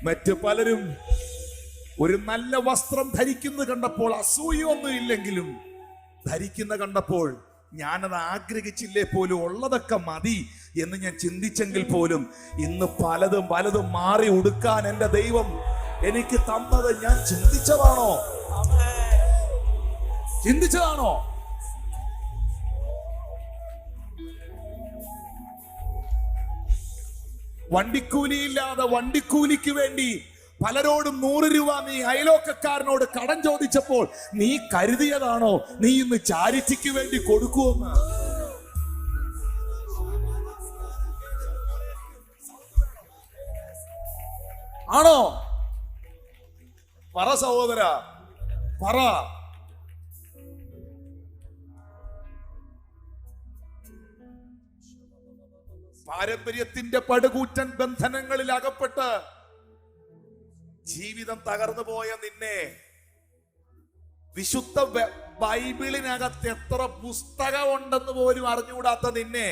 മറ്റു പലരും ഒരു നല്ല വസ്ത്രം ധരിക്കുന്നത് കണ്ടപ്പോൾ അസൂയൊന്നും ഇല്ലെങ്കിലും ധരിക്കുന്ന കണ്ടപ്പോൾ ഞാനത് ആഗ്രഹിച്ചില്ലേ പോലും, ഉള്ളതൊക്കെ മതി എന്ന് ഞാൻ ചിന്തിച്ചെങ്കിൽ പോലും ഇന്ന് പലതും പലതും മാറി ഉടുക്കാൻ എന്റെ ദൈവം എനിക്ക് തന്നത് ഞാൻ ചിന്തിച്ചതാണോ? വണ്ടിക്കൂലിയില്ലാതെ വണ്ടിക്കൂലിക്ക് വേണ്ടി പലരോടും 100 രൂപ നീ അയലോക്കക്കാരനോട് കടം ചോദിച്ചപ്പോൾ നീ കരുതിയതാണോ നീ ഇന്ന് ചാരിറ്റിക്ക് വേണ്ടി കൊടുക്കുമെന്ന്? ആണോ? പറ സഹോദര, പറ. പാരമ്പര്യത്തിന്റെ പടുകൂറ്റൻ ബന്ധനങ്ങളിൽ അകപ്പെട്ട് ജീവിതം തകർന്നു പോയ നിന്നെ വിശുദ്ധ ബൈബിളിനകത്ത് എത്ര പുസ്തകം ഉണ്ടെന്ന് പോലും അറിഞ്ഞുകൂടാത്ത നിന്നെ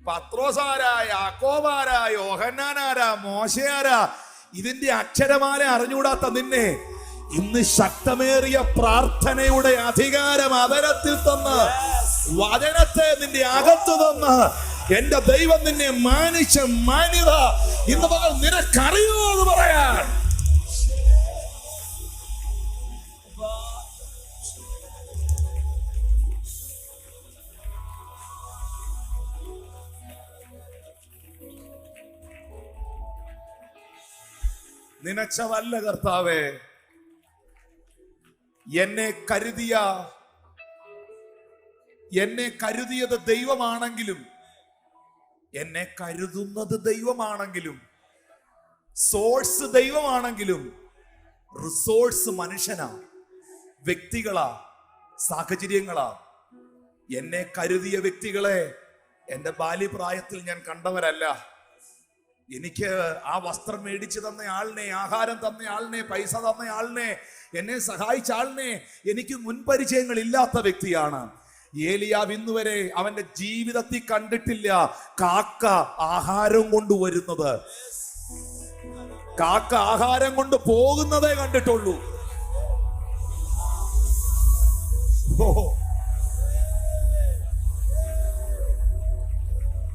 പത്രോസാരാ, യാക്കോബാരാ, യോഹന്നാനാരാ, മോശയാരാ, ഇതിന്റെ അക്ഷരമാല അറിഞ്ഞുകൂടാത്ത നിന്നെ ഇന്ന് ശക്തമേറിയ പ്രാർത്ഥനയുടെ അധികാരം അതരത്തിൽ തന്ന് വചനത്തെ നിന്റെ അകത്ത് തന്ന് എന്റെ ദൈവം നിന്നെ മാനിച്ച മാന്യത ഇന്ന് പകൽ നിനക്കറിയോ എന്ന് പറയാൻ. നിനച്ചതല്ല കർത്താവേ, എന്നെ കരുതിയത് ദൈവമാണെങ്കിലും, എന്നെ കരുതുന്നത് ദൈവമാണെങ്കിലും, സോഴ്സ് ദൈവമാണെങ്കിലും, റിസോഴ്സ് മനുഷ്യനാ, വ്യക്തികളാ, സാഹചര്യങ്ങളാ. എന്നെ കരുതിയ വ്യക്തികളെ എന്റെ ബാല്യപ്രായത്തിൽ ഞാൻ കണ്ടവരല്ല. എനിക്ക് ആ വസ്ത്രം മേടിച്ചു തന്ന ആളിനെ, ആഹാരം തന്ന ആളിനെ, പൈസ തന്ന ആളിനെ, എന്നെ സഹായിച്ച ആളിനെ എനിക്ക് മുൻപരിചയങ്ങൾ ഇല്ലാത്ത വ്യക്തിയാണ്. ഏലിയാവ് ഇന്നുവരെ അവന്റെ ജീവിതത്തിൽ കണ്ടിട്ടില്ല കാക്ക ആഹാരം കൊണ്ടുവരുന്നത്. കാക്ക ആഹാരം കൊണ്ട് പോകുന്നതേ കണ്ടിട്ടുള്ളൂ.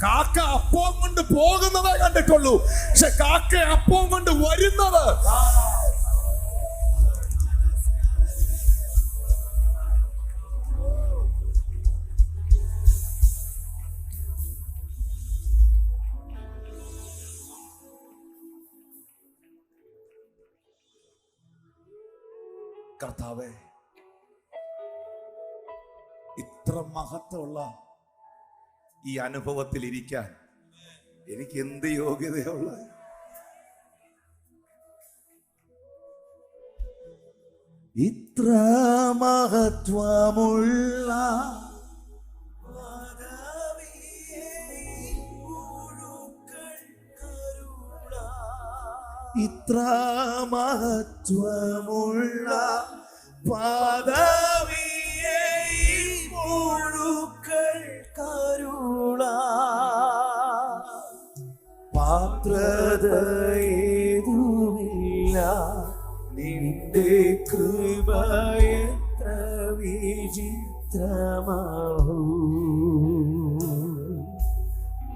കാക്ക അപ്പം കൊണ്ട് പോകുന്നതേ കണ്ടിട്ടുള്ളൂ, പക്ഷെ കാക്ക അപ്പം കൊണ്ട് വരുന്നത്. കർത്താവേ, ഇത്ര മഹത്വമുള്ള ഈ അനുഭവത്തിൽ ഇരിക്കാൻ എനിക്ക് എന്ത് യോഗ്യതയുള്ള. ഇത്ര മഹത്വമുള്ള ഇത്ര മഹത്വമുള്ള പദവിയെ മുഴുക്കൾ കരുള പാത്രതയേതുമില്ല നിന്റെ കൃപ എത്ര വിചിത്രമാഹൂ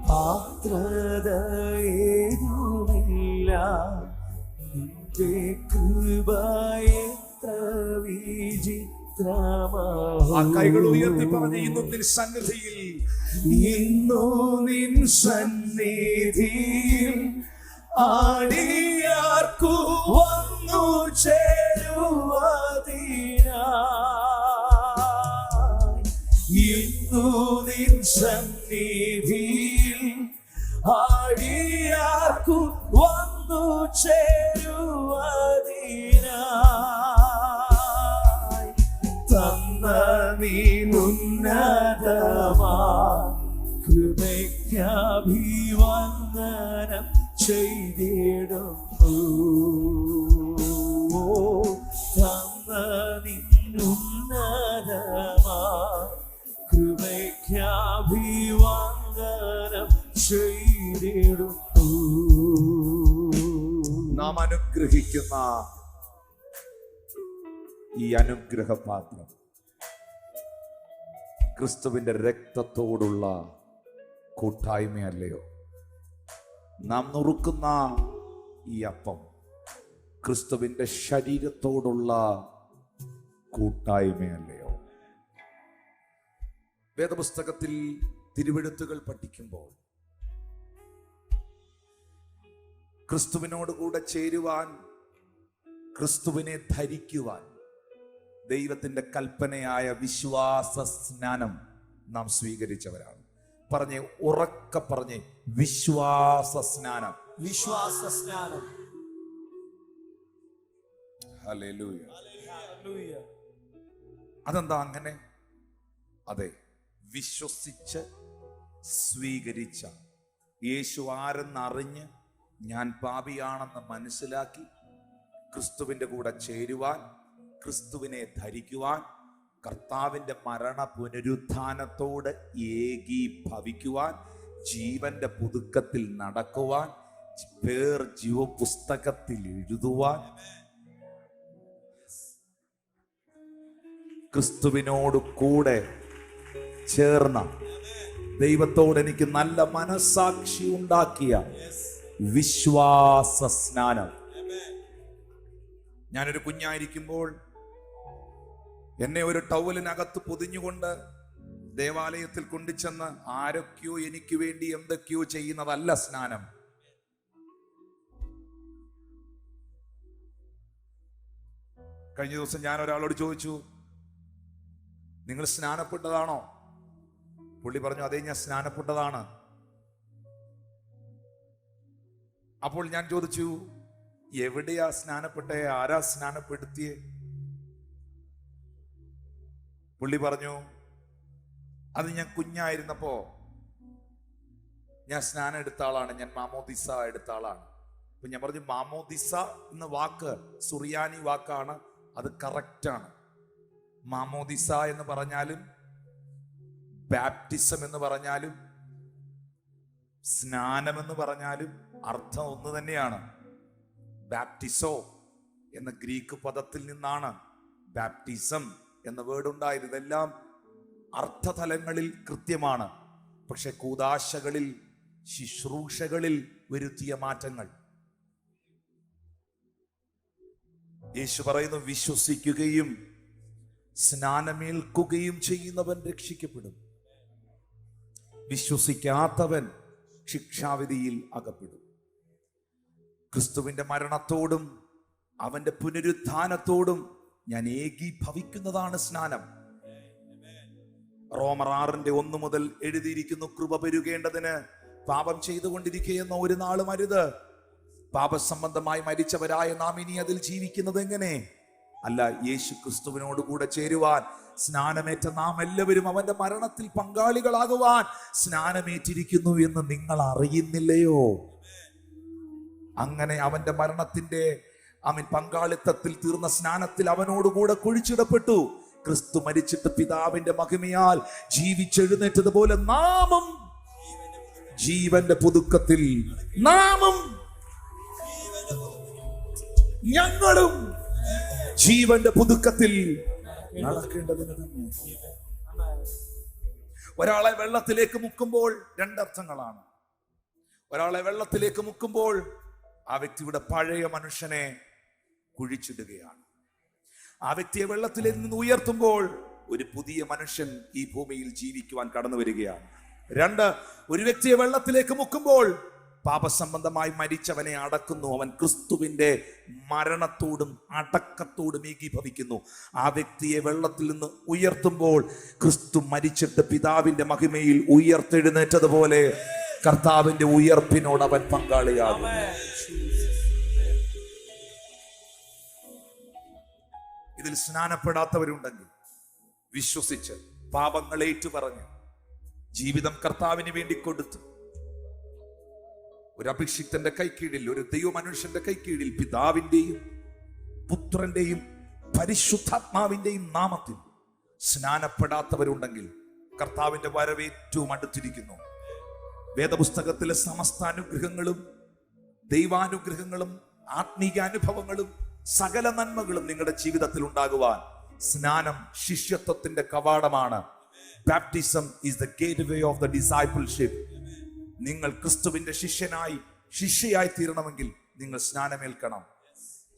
പാത്രതയേതുമില്ല നിന്റെ കൃപ എത്ര വിചിത്രമാഹൂ. ആ കൈകൾ ഉയർത്തി പറഞ്ഞ് ഇന്നു നിൻ സന്നിധിയിൽ, ഇന്നു നിൻ സന്നിധിയിൽ ആടിയാർക്കു വന്നു ചേരുവതിനായി. ഇന്നു നിൻ സന്നിധിയിൽ ആടിയാർക്കു വന്നു ചേരുവതിനായി തന്ന നീനുന്നതമാ കൃപയ്ക്കഭിവന്ദനം ചെയ്തിടുന്നു. തന്ന നീനുന്നതമാ കൃപയ്ക്കഭിവന്ദനം ചെയ്തിടുന്നു. നാം അനുഗ്രഹിക്കുന്ന ഈ അനുഗ്രഹപാത്രം ക്രിസ്തുവിന്റെ രക്തത്തോടുള്ള കൂട്ടായ്മയല്ലയോ? നാം നുറുക്കുന്ന ഈ അപ്പം ക്രിസ്തുവിന്റെ ശരീരത്തോടുള്ള കൂട്ടായ്മയല്ലയോ? വേദപുസ്തകത്തിൽ തിരുവെഴുത്തുകൾ പഠിക്കുമ്പോൾ ക്രിസ്തുവിനോട് കൂടെ ചേരുവാൻ, ക്രിസ്തുവിനെ ധരിക്കുവാൻ ദൈവത്തിന്റെ കൽപ്പനയായ വിശ്വാസ സ്നാനം നാം സ്വീകരിച്ചവരാണ്. പറഞ്ഞേ, ഉറക്ക പറഞ്ഞേ, വിശ്വാസ സ്നാനം. വിശ്വാസ സ്നാനം. ഹല്ലേലൂയ. അതെന്താ അങ്ങനെ? അതെ, വിശ്വസിച്ച് സ്വീകരിച്ച യേശു ആരെന്നറിഞ്ഞ് ഞാൻ പാപിയാണെന്ന് മനസ്സിലാക്കി ക്രിസ്തുവിന്റെ കൂടെ ചേരുവാൻ, ക്രിസ്തുവിനെ ധരിക്കുവാൻ, കർത്താവിന്റെ മരണ പുനരുത്ഥാനത്തോട് ഏകീഭവിക്കുവാൻ, ജീവന്റെ പുതുക്കത്തിൽ നടക്കുവാൻ, പേർ ജീവപുസ്തകത്തിൽ എഴുതുവാൻ, ക്രിസ്തുവിനോട് കൂടെ ചേർന്ന ദൈവത്തോട് എനിക്ക് നല്ല മനസാക്ഷി ഉണ്ടാക്കിയ വിശ്വാസ സ്നാനം. ഞാനൊരു കുഞ്ഞായിരിക്കുമ്പോൾ എന്നെ ഒരു ടവലിനകത്ത് പൊതിഞ്ഞുകൊണ്ട് ദേവാലയത്തിൽ കൊണ്ടുചെന്ന് ആരൊക്കെയോ എനിക്ക് വേണ്ടി എന്തൊക്കെയോ ചെയ്യുന്നതല്ല സ്നാനം. കഴിഞ്ഞ ദിവസം ഞാൻ ഒരാളോട് ചോദിച്ചു, നിങ്ങൾ സ്നാനപ്പെട്ടതാണോ? പുള്ളി പറഞ്ഞു, അതേ, ഞാൻ സ്നാനപ്പെട്ടതാണ്. അപ്പോൾ ഞാൻ ചോദിച്ചു, എവിടെയാ സ്നാനപ്പെട്ടേ? ആരാ സ്നാനപ്പെടുത്തിയേ? പുള്ളി പറഞ്ഞു, അത് ഞാൻ കുഞ്ഞായിരുന്നപ്പോ ഞാൻ സ്നാനം എടുത്ത ആളാണ്, ഞാൻ മാമോദിസ എടുത്ത ആളാണ്. അപ്പൊ ഞാൻ പറഞ്ഞു, മാമോദിസ എന്ന വാക്ക് സുറിയാനി വാക്കാണ്, അത് കറക്റ്റാണ്. മാമോദിസ എന്ന് പറഞ്ഞാലും ബാപ്റ്റിസം എന്ന് പറഞ്ഞാലും സ്നാനം എന്ന് പറഞ്ഞാലും അർത്ഥം ഒന്ന് തന്നെയാണ്. ബാപ്റ്റിസോ എന്ന ഗ്രീക്ക് പദത്തിൽ നിന്നാണ് ബാപ്റ്റിസം എന്ന വേർഡ് ഉണ്ടായത്. ഇതെല്ലാം അർത്ഥതലങ്ങളിൽ കൃത്യമാണ്. പക്ഷെ കൂദാശകളിൽ, ശുശ്രൂഷകളിൽ വരുത്തിയ മാറ്റങ്ങൾ. യേശു പറയുന്നു, വിശ്വസിക്കുകയും സ്നാനമേൽക്കുകയും ചെയ്യുന്നവൻ രക്ഷിക്കപ്പെടും, വിശ്വസിക്കാത്തവൻ ശിക്ഷാവിധിയിൽ അകപ്പെടും. ക്രിസ്തുവിന്റെ മരണത്തോടും അവന്റെ പുനരുത്ഥാനത്തോടും ഞാൻ ഏകീഭവിക്കുന്നതാണ് സ്നാനം. റോമർ 6:1 മുതൽ എഴുതിയിരിക്കുന്നു, കൃപ പെരുകേണ്ടതിന് പാപം ചെയ്തുകൊണ്ടിരിക്കുന്ന ഒരു നാളും അരുത്. പാപസംബന്ധമായി മരിച്ചവരായ നാം ഇനി അതിൽ ജീവിക്കുന്നത് എങ്ങനെ? അല്ല, യേശു ക്രിസ്തുവിനോട് കൂടെ ചേരുവാൻ സ്നാനമേറ്റ നാം എല്ലാവരും അവന്റെ മരണത്തിൽ പങ്കാളികളാകുവാൻ സ്നാനമേറ്റിരിക്കുന്നു എന്ന് നിങ്ങൾ അറിയുന്നില്ലയോ? അങ്ങനെ അവന്റെ മരണത്തിന്റെ പങ്കാളിത്തത്തിൽ തീർന്ന സ്നാനത്തിൽ അവനോടുകൂടെ കുഴിച്ചിടപ്പെട്ടു. ക്രിസ്തു മരിച്ചിട്ട് പിതാവിന്റെ മഹിമയാൽ ജീവിച്ചെഴുന്നേറ്റതുപോലെ നാമും ജീവന്റെ പുതുക്കത്തിൽ ഞങ്ങളും ജീവന്റെ പുതുക്കത്തിൽ നടക്കേണ്ടതിന് തന്നെ. ഒരാളെ വെള്ളത്തിലേക്ക് മുക്കുമ്പോൾ രണ്ടർത്ഥങ്ങളാണ്. ഒരാളെ വെള്ളത്തിലേക്ക് മുക്കുമ്പോൾ ആ വ്യക്തിയുടെ പഴയ മനുഷ്യനെ കുഴിച്ചിടുകയാണ്. ആ വ്യക്തിയെ വെള്ളത്തിൽ നിന്ന് ഉയർത്തുമ്പോൾ ഒരു പുതിയ മനുഷ്യൻ ഈ ഭൂമിയിൽ ജീവിക്കുവാൻ കടന്നു വരികയാണ്. 2, ഒരു വ്യക്തിയെ വെള്ളത്തിലേക്ക് മുക്കുമ്പോൾ പാപസംബന്ധമായി മരിച്ചവനെ അടക്കുന്നു. അവൻ ക്രിസ്തുവിന്റെ മരണത്തോടും അടക്കത്തോടും ഏകീഭവിക്കുന്നു. ആ വ്യക്തിയെ വെള്ളത്തിൽ നിന്ന് ഉയർത്തുമ്പോൾ ക്രിസ്തു മരിച്ചിട്ട് പിതാവിന്റെ മഹിമയിൽ ഉയർത്തെഴുന്നേറ്റതുപോലെ കർത്താവിന്റെ ഉയർപ്പിനോട് അവൻ പങ്കാളിയാകും. ഇതിൽ സ്നാനപ്പെടാത്തവരുണ്ടെങ്കിൽ വിശ്വസിച്ച് പാപങ്ങൾ ഏറ്റുപറഞ്ഞ് ജീവിതം കർത്താവിന് വേണ്ടി കൊടുത്ത് ഒരു അഭിഷിക്തന്റെ കൈക്കീഴിൽ, ഒരു ദൈവമനുഷ്യന്റെ കൈക്കീഴിൽ പിതാവിന്റെയും പുത്രന്റെയും പരിശുദ്ധാത്മാവിന്റെയും നാമത്തിൽ സ്നാനപ്പെടാത്തവരുണ്ടെങ്കിൽ കർത്താവിന്റെ വരവ് ഏറ്റവും അടുത്തിരിക്കുന്നു. വേദപുസ്തകത്തിലെ സമസ്ത അനുഗ്രഹങ്ങളും ദൈവാനുഗ്രഹങ്ങളും ആത്മീയ അനുഭവങ്ങളും സകല നന്മകളും നിങ്ങളുടെ ജീവിതത്തിൽ ഉണ്ടാകുവാൻ സ്നാനം ശിഷ്യത്വത്തിന്റെ കവാടമാണ്. Baptism is the gateway of the discipleship. നിങ്ങൾ ക്രിസ്തുവിന്റെ ശിഷ്യയായി തീരണമെങ്കിൽ നിങ്ങൾ സ്നാനമേൽക്കണം.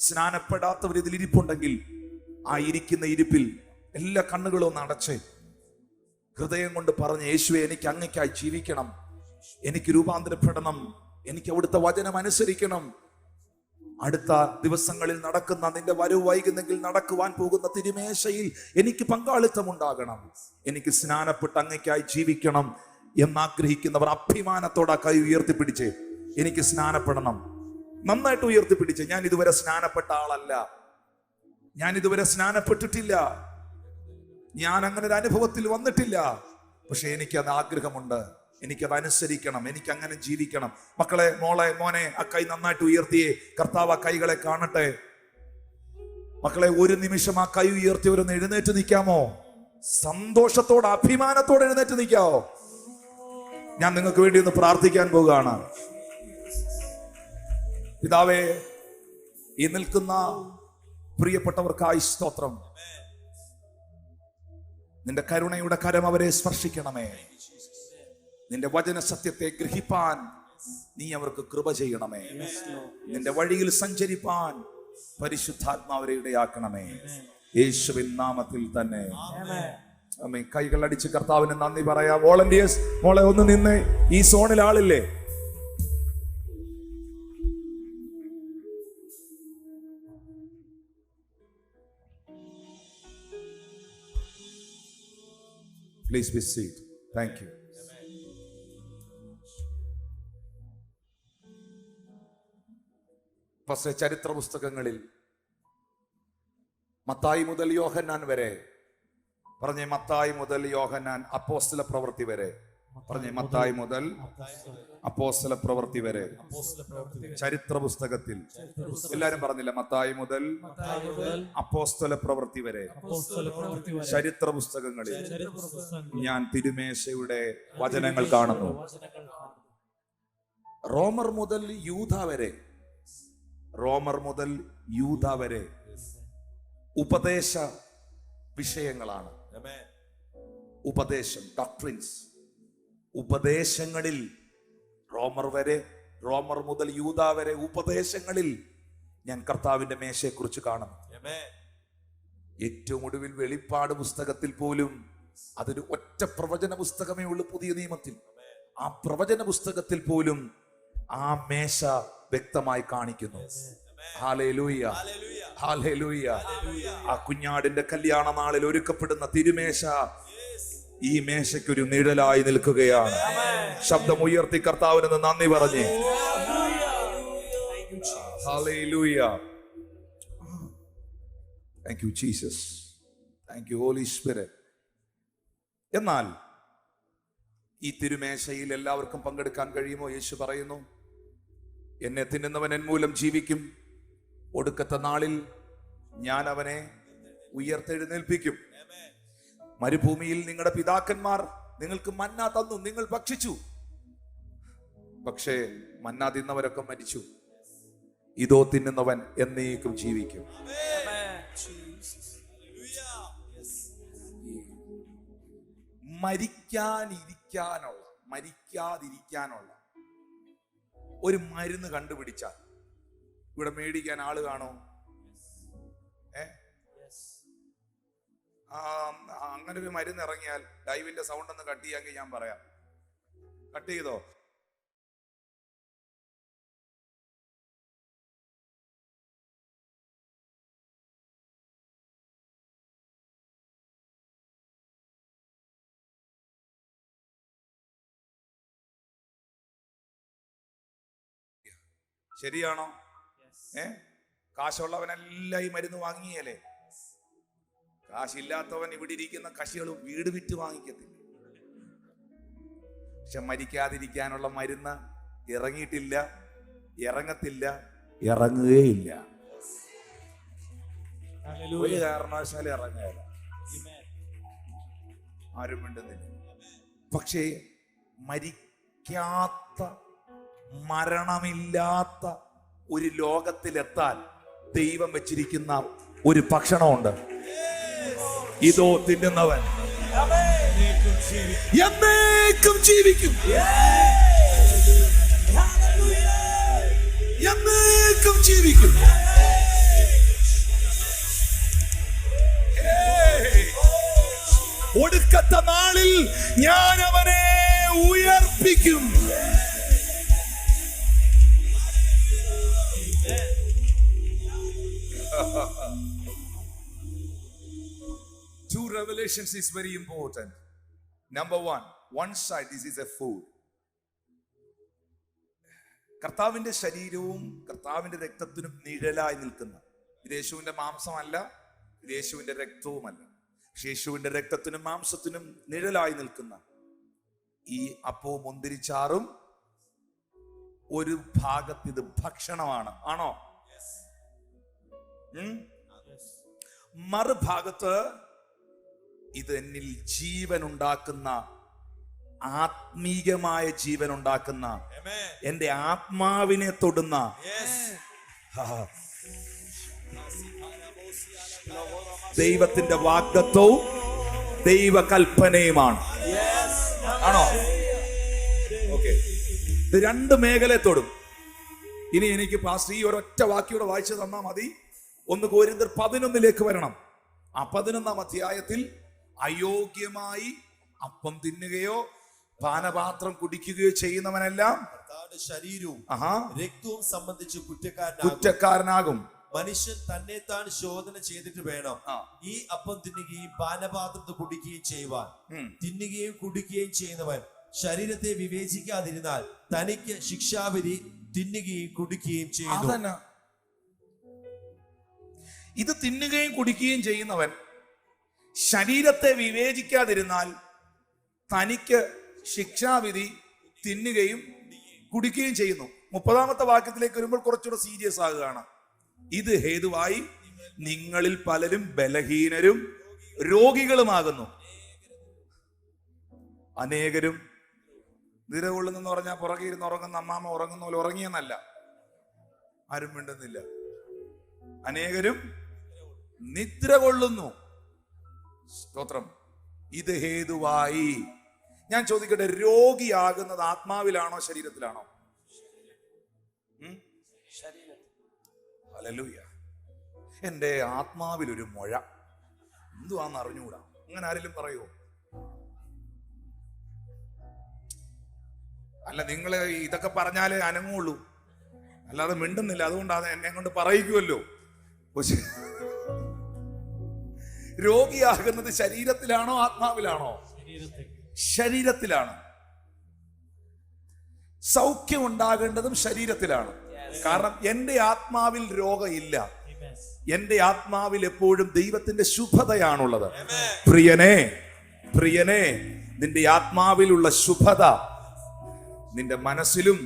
സ്നാനപ്പെടാത്തവർ ഇതിൽ ഇരിപ്പുണ്ടെങ്കിൽ ആ ഇരിക്കുന്ന ഇരിപ്പിൽ എല്ലാ കണ്ണുകളും ഒന്ന് അടച്ച് ഹൃദയം കൊണ്ട് പറഞ്ഞ്, യേശുവേ, എനിക്ക് അങ്ങയ്ക്കായി ജീവിക്കണം, എനിക്ക് രൂപാന്തരപ്പെടണം, എനിക്ക് അവിടുത്തെ വചനം അനുസരിക്കണം. അടുത്ത ദിവസങ്ങളിൽ നടക്കുന്ന നിന്റെ വരവ് വൈകുന്നെങ്കിൽ നടക്കുവാൻ പോകുന്ന തിരുമേശയിൽ എനിക്ക് പങ്കാളിത്തം ഉണ്ടാകണം, എനിക്ക് സ്നാനപ്പെട്ട് അങ്ങയ്ക്കായി ജീവിക്കണം എന്നാഗ്രഹിക്കുന്നവർ അഭിമാനത്തോടെ കൈ ഉയർത്തിപ്പിടിച്ച്, എനിക്ക് സ്നാനപ്പെടണം. നന്നായിട്ട് ഉയർത്തിപ്പിടിച്ച്, ഞാൻ ഇതുവരെ സ്നാനപ്പെട്ട ആളല്ല, ഞാൻ ഇതുവരെ സ്നാനപ്പെട്ടിട്ടില്ല, ഞാൻ അങ്ങനെ ഒരു അനുഭവത്തിൽ വന്നിട്ടില്ല, പക്ഷെ എനിക്കത് ആഗ്രഹമുണ്ട്, എനിക്കത് അനുസരിക്കണം, എനിക്ക് അങ്ങനെ ജീവിക്കണം. മക്കളെ, മോനെ, ആ കൈ നന്നായിട്ട് ഉയർത്തിയേ. കർത്താവ് ആ കൈകളെ കാണട്ടെ. മക്കളെ, ഒരു നിമിഷം ആ കൈ ഉയർത്തിയവരൊന്ന് എഴുന്നേറ്റ് നിൽക്കാമോ? സന്തോഷത്തോടെ, അഭിമാനത്തോടെ എഴുന്നേറ്റ് നിൽക്കാമോ? ഞാൻ നിങ്ങൾക്ക് വേണ്ടി ഒന്ന് പ്രാർത്ഥിക്കാൻ പോവുകയാണ്. പിതാവേ, ഈ നിൽക്കുന്ന പ്രിയപ്പെട്ടവർക്കായി സ്തോത്രം. നിന്റെ കരുണയുടെ കരം അവരെ സ്പർശിക്കണമേ. നിന്റെ വചന സത്യത്തെ ഗ്രഹിപ്പാൻ നീ അവർക്ക് കൃപ ചെയ്യണമേ. നിന്റെ വഴിയിൽ സഞ്ചരിപ്പാൻ പരിശുദ്ധാത്മാവരെ ഇടയാക്കണമേ. യേശുവിൻ നാമത്തിൽ തന്നെ. ആമേൻ. കൈകൾ അടിച്ച് കർത്താവിന് നന്ദി പറയാം. വോളണ്ടിയേഴ്സ്, മോളെ ഒന്ന് നിന്ന്. ഈ സോണിൽ ആളില്ലേ? Please be seated. Thank you. പക്ഷേ ചരിത്ര പുസ്തകങ്ങളിൽ മത്തായി മുതൽ യോഹന്നാൻ വരെ പറഞ്ഞേ, മത്തായി മുതൽ യോഹന്നാൻ, അപ്പോസ്തല പ്രവൃത്തി വരെ പറഞ്ഞേ, മത്തായി മുതൽ അപ്പോസ്തല പ്രവൃത്തി വരെ ചരിത്ര പുസ്തകത്തിൽ എല്ലാരും പറഞ്ഞില്ല, മത്തായി മുതൽ അപ്പോസ്തല പ്രവൃത്തി വരെ ചരിത്ര പുസ്തകങ്ങളിൽ ഞാൻ തിരുമേശയുടെ വചനങ്ങൾ കാണുന്നു. റോമർ മുതൽ യൂദ വരെ ഉപദേശ വിഷയങ്ങളാണ്. ഉപദേശം, ഡോക്ട്രിൻസ്, ഉപദേശങ്ങളിൽ, റോമർ മുതൽ യൂദ വരെ ഉപദേശങ്ങളിൽ ഞാൻ കർത്താവിന്റെ മേശയെക്കുറിച്ച് കാണുന്നു. ഏറ്റവും ഒടുവിൽ വെളിപ്പാട് പുസ്തകത്തിൽ പോലും അതൊരു ഒറ്റ പ്രവചന പുസ്തകമേ ഉള്ളൂ പുതിയ നിയമത്തിൽ. ആ പ്രവചന പുസ്തകത്തിൽ പോലും ആ മേശ വ്യക്തമായി കാണിക്കുന്നു. Hallelujah, hallelujah. ആ കുഞ്ഞാടിന്റെ കല്യാണ നാളിൽ ഒരുക്കപ്പെടുന്ന തിരുമേശ ഈ മേശയ്ക്കൊരു നിഴലായി നിൽക്കുകയാണ്. ശബ്ദം ഉയർത്തി കർത്താവിന് നന്ദി പറഞ്ഞേ. Hallelujah. Thank you Jesus, thank you Holy Spirit. എന്നാൽ ഈ തിരുമേശയിൽ എല്ലാവർക്കും പങ്കെടുക്കാൻ കഴിയുമോ? യേശു പറയുന്നു, എന്നെ തിന്നുന്നവൻ എൻ മൂലം ജീവിക്കും, ഒടുക്കത്തെ നാളിൽ ഞാൻ അവനെ ഉയർത്തെഴുന്നേൽപ്പിക്കും. മരുഭൂമിയിൽ നിങ്ങളുടെ പിതാക്കന്മാർ നിങ്ങൾക്ക് മന്ന തന്നു, നിങ്ങൾ ഭക്ഷിച്ചു. പക്ഷേ മന്ന തിന്നവരൊക്കെ മരിച്ചു. ഇതോ തിന്നുന്നവൻ എന്നേക്കും ജീവിക്കും. മരിക്കാതിരിക്കാനുള്ള ഒരു മരുന്ന് കണ്ടുപിടിച്ചാൽ ഇവിടെ മേടിക്കാൻ ആള് കാണോ? അങ്ങനെ ഒരു മരുന്ന് ഇറങ്ങിയാൽ ലൈവിന്റെ സൗണ്ട് ഒന്ന് കട്ട് ചെയ്യാമെങ്കിൽ ഞാൻ പറയാം. കട്ട് ചെയ്തോ? ശരിയാണോ? കാശുള്ളവനെല്ലാം ഈ മരുന്ന് വാങ്ങിയല്ലേ? കാശില്ലാത്തവൻ ഇവിടെ ഇരിക്കുന്ന കക്ഷികൾ വീട് വിറ്റ് വാങ്ങിക്കത്തില്ല. പക്ഷെ മരിക്കാതിരിക്കാനുള്ള മരുന്ന് ഇറങ്ങിയിട്ടില്ല, ഇറങ്ങത്തില്ല, ഇറങ്ങുകയില്ല. ഒരു കാരണവശാലും ഇറങ്ങുകയില്ല. ആരും മിണ്ടുന്നില്ല. പക്ഷേ മരണമില്ലാത്ത ഒരു ലോകത്തിലെത്താൻ ദൈവം വെച്ചിരിക്കുന്ന ഒരു ഭക്ഷണമുണ്ട്. ഇതോ തിന്നുന്നവൻ എന്നേക്കും ജീവിക്കും, എന്നേക്കും ജീവിക്കും. ഒടുക്കത്തെ നാളിൽ ഞാൻ അവനെ ഉയർപ്പിക്കും. Two revelations is very important. Number one side, this is a food. കർത്താവിന്റെ ശരീരവും കർത്താവിന്റെ രക്തത്തിനും നിഴലായി നിൽക്കുന്ന, ഇത് യേശുവിന്റെ മാംസമല്ല, ഇത് യേശുവിന്റെ രക്തവുമല്ല, പക്ഷെ യേശുവിന്റെ രക്തത്തിനും മാംസത്തിനും നിഴലായി നിൽക്കുന്ന ഈ അപ്പവും മുന്തിരിച്ചാറും ഒരു ഭാഗത്ത് ഇത് ഭക്ഷണമാണ്, ആണോ? മറുഭാഗത്ത് ഇത് എന്നിൽ ജീവൻ ഉണ്ടാക്കുന്ന, ആത്മീയമായ ജീവൻ ഉണ്ടാക്കുന്ന, എന്റെ ആത്മാവിനെ തൊടുന്ന ദൈവത്തിന്റെ വാഗ്ദത്തവും ദൈവകൽപ്പനയുമാണ്, ആണോ? ഓക്കെ, ഇത് രണ്ട് മേഖലയെ തൊടും. ഇനി എനിക്ക് പാസ്റ്റർ ഈ ഒരൊറ്റ വാക്യോടെ വായിച്ചു തന്നാ മതി. 1 കൊരിന്ത്യർ 11 വരണം. ആ 11 അധ്യായത്തിൽ അയോഗ്യമായി അപ്പം തിന്നുകയോ പാനപാത്രം കുടിക്കുകയോ ചെയ്യുന്നവനെല്ലാം ശരീരവും രക്തവും സംബന്ധിച്ച് കുറ്റക്കാരനാകും. മനുഷ്യൻ തന്നെ താൻ ശോധന ചെയ്തിട്ട് വേണം ഈ അപ്പം തിന്നുകയും പാനപാത്രത്തിൽ കുടിക്കുകയും ചെയ്യുവാൻ. തിന്നുകയും കുടിക്കുകയും ചെയ്യുന്നവൻ ശരീരത്തെ വിവേചിക്കാതിരുന്നാൽ തനിക്ക് ശിക്ഷാവിധി തിന്നുകയും കുടിക്കുകയും ചെയ്യുന്നു. ഇത് തിന്നുകയും കുടിക്കുകയും ചെയ്യുന്നവൻ ശരീരത്തെ വിവേചിക്കാതിരുന്നാൽ തനിക്ക് ശിക്ഷാവിധി തിന്നുകയും കുടിക്കുകയും ചെയ്യുന്നു. 30-ാമത്തെ വാക്യത്തിലേക്ക് വരുമ്പോൾ കുറച്ചുകൂടെ സീരിയസ് ആകുകയാണ്. ഇത് ഹേതുവായി നിങ്ങളിൽ പലരും ബലഹീനരും രോഗികളുമാകുന്നു. അനേകരും നിരകൊള്ളുന്നെന്ന് പറഞ്ഞാൽ പുറകെ ഇരുന്ന് ഉറങ്ങുന്ന അമ്മാമ ഉറങ്ങുന്ന പോലെ ഉറങ്ങിയെന്നല്ല, ആരും മിണ്ടുന്നില്ല. അനേകരും നിദ്ര കൊള്ളുന്നു. സ്തോത്രം. ഇത് ഹേതുവായി, ഞാൻ ചോദിക്കട്ടെ, രോഗിയാകുന്നത് ആത്മാവിലാണോ ശരീരത്തിലാണോ? ഹല്ലേലൂയ. എൻ്റെ ആത്മാവിലൊരു മുഴ, എന്തുവാന്ന് അറിഞ്ഞുകൂടാ. അങ്ങനെ ആരെങ്കിലും പറയുമോ? അല്ല, നിങ്ങൾ ഇതൊക്കെ പറഞ്ഞാലേ അനങ്ങുള്ളൂ, അല്ലാതെ മിണ്ടുന്നില്ല. അതുകൊണ്ടാണ് എന്നെ കൊണ്ട് പറയിക്കുമല്ലോ. പക്ഷെ രോഗിയാകുന്നത് ശരീരത്തിലാണോ ആത്മാവിലാണോ? ശരീരത്തിലാണ്. സൗഖ്യം ഉണ്ടാകേണ്ടതും ശരീരത്തിലാണ്. കാരണം എൻ്റെ ആത്മാവിൽ രോഗമില്ല. എൻ്റെ ആത്മാവിൽ എപ്പോഴും ദൈവത്തിന്റെ ശുഭതയാണുള്ളത്. പ്രിയനെ, പ്രിയനെ, നിന്റെ ആത്മാവിലുള്ള ശുഭത നിന്റെ മനസ്സിലും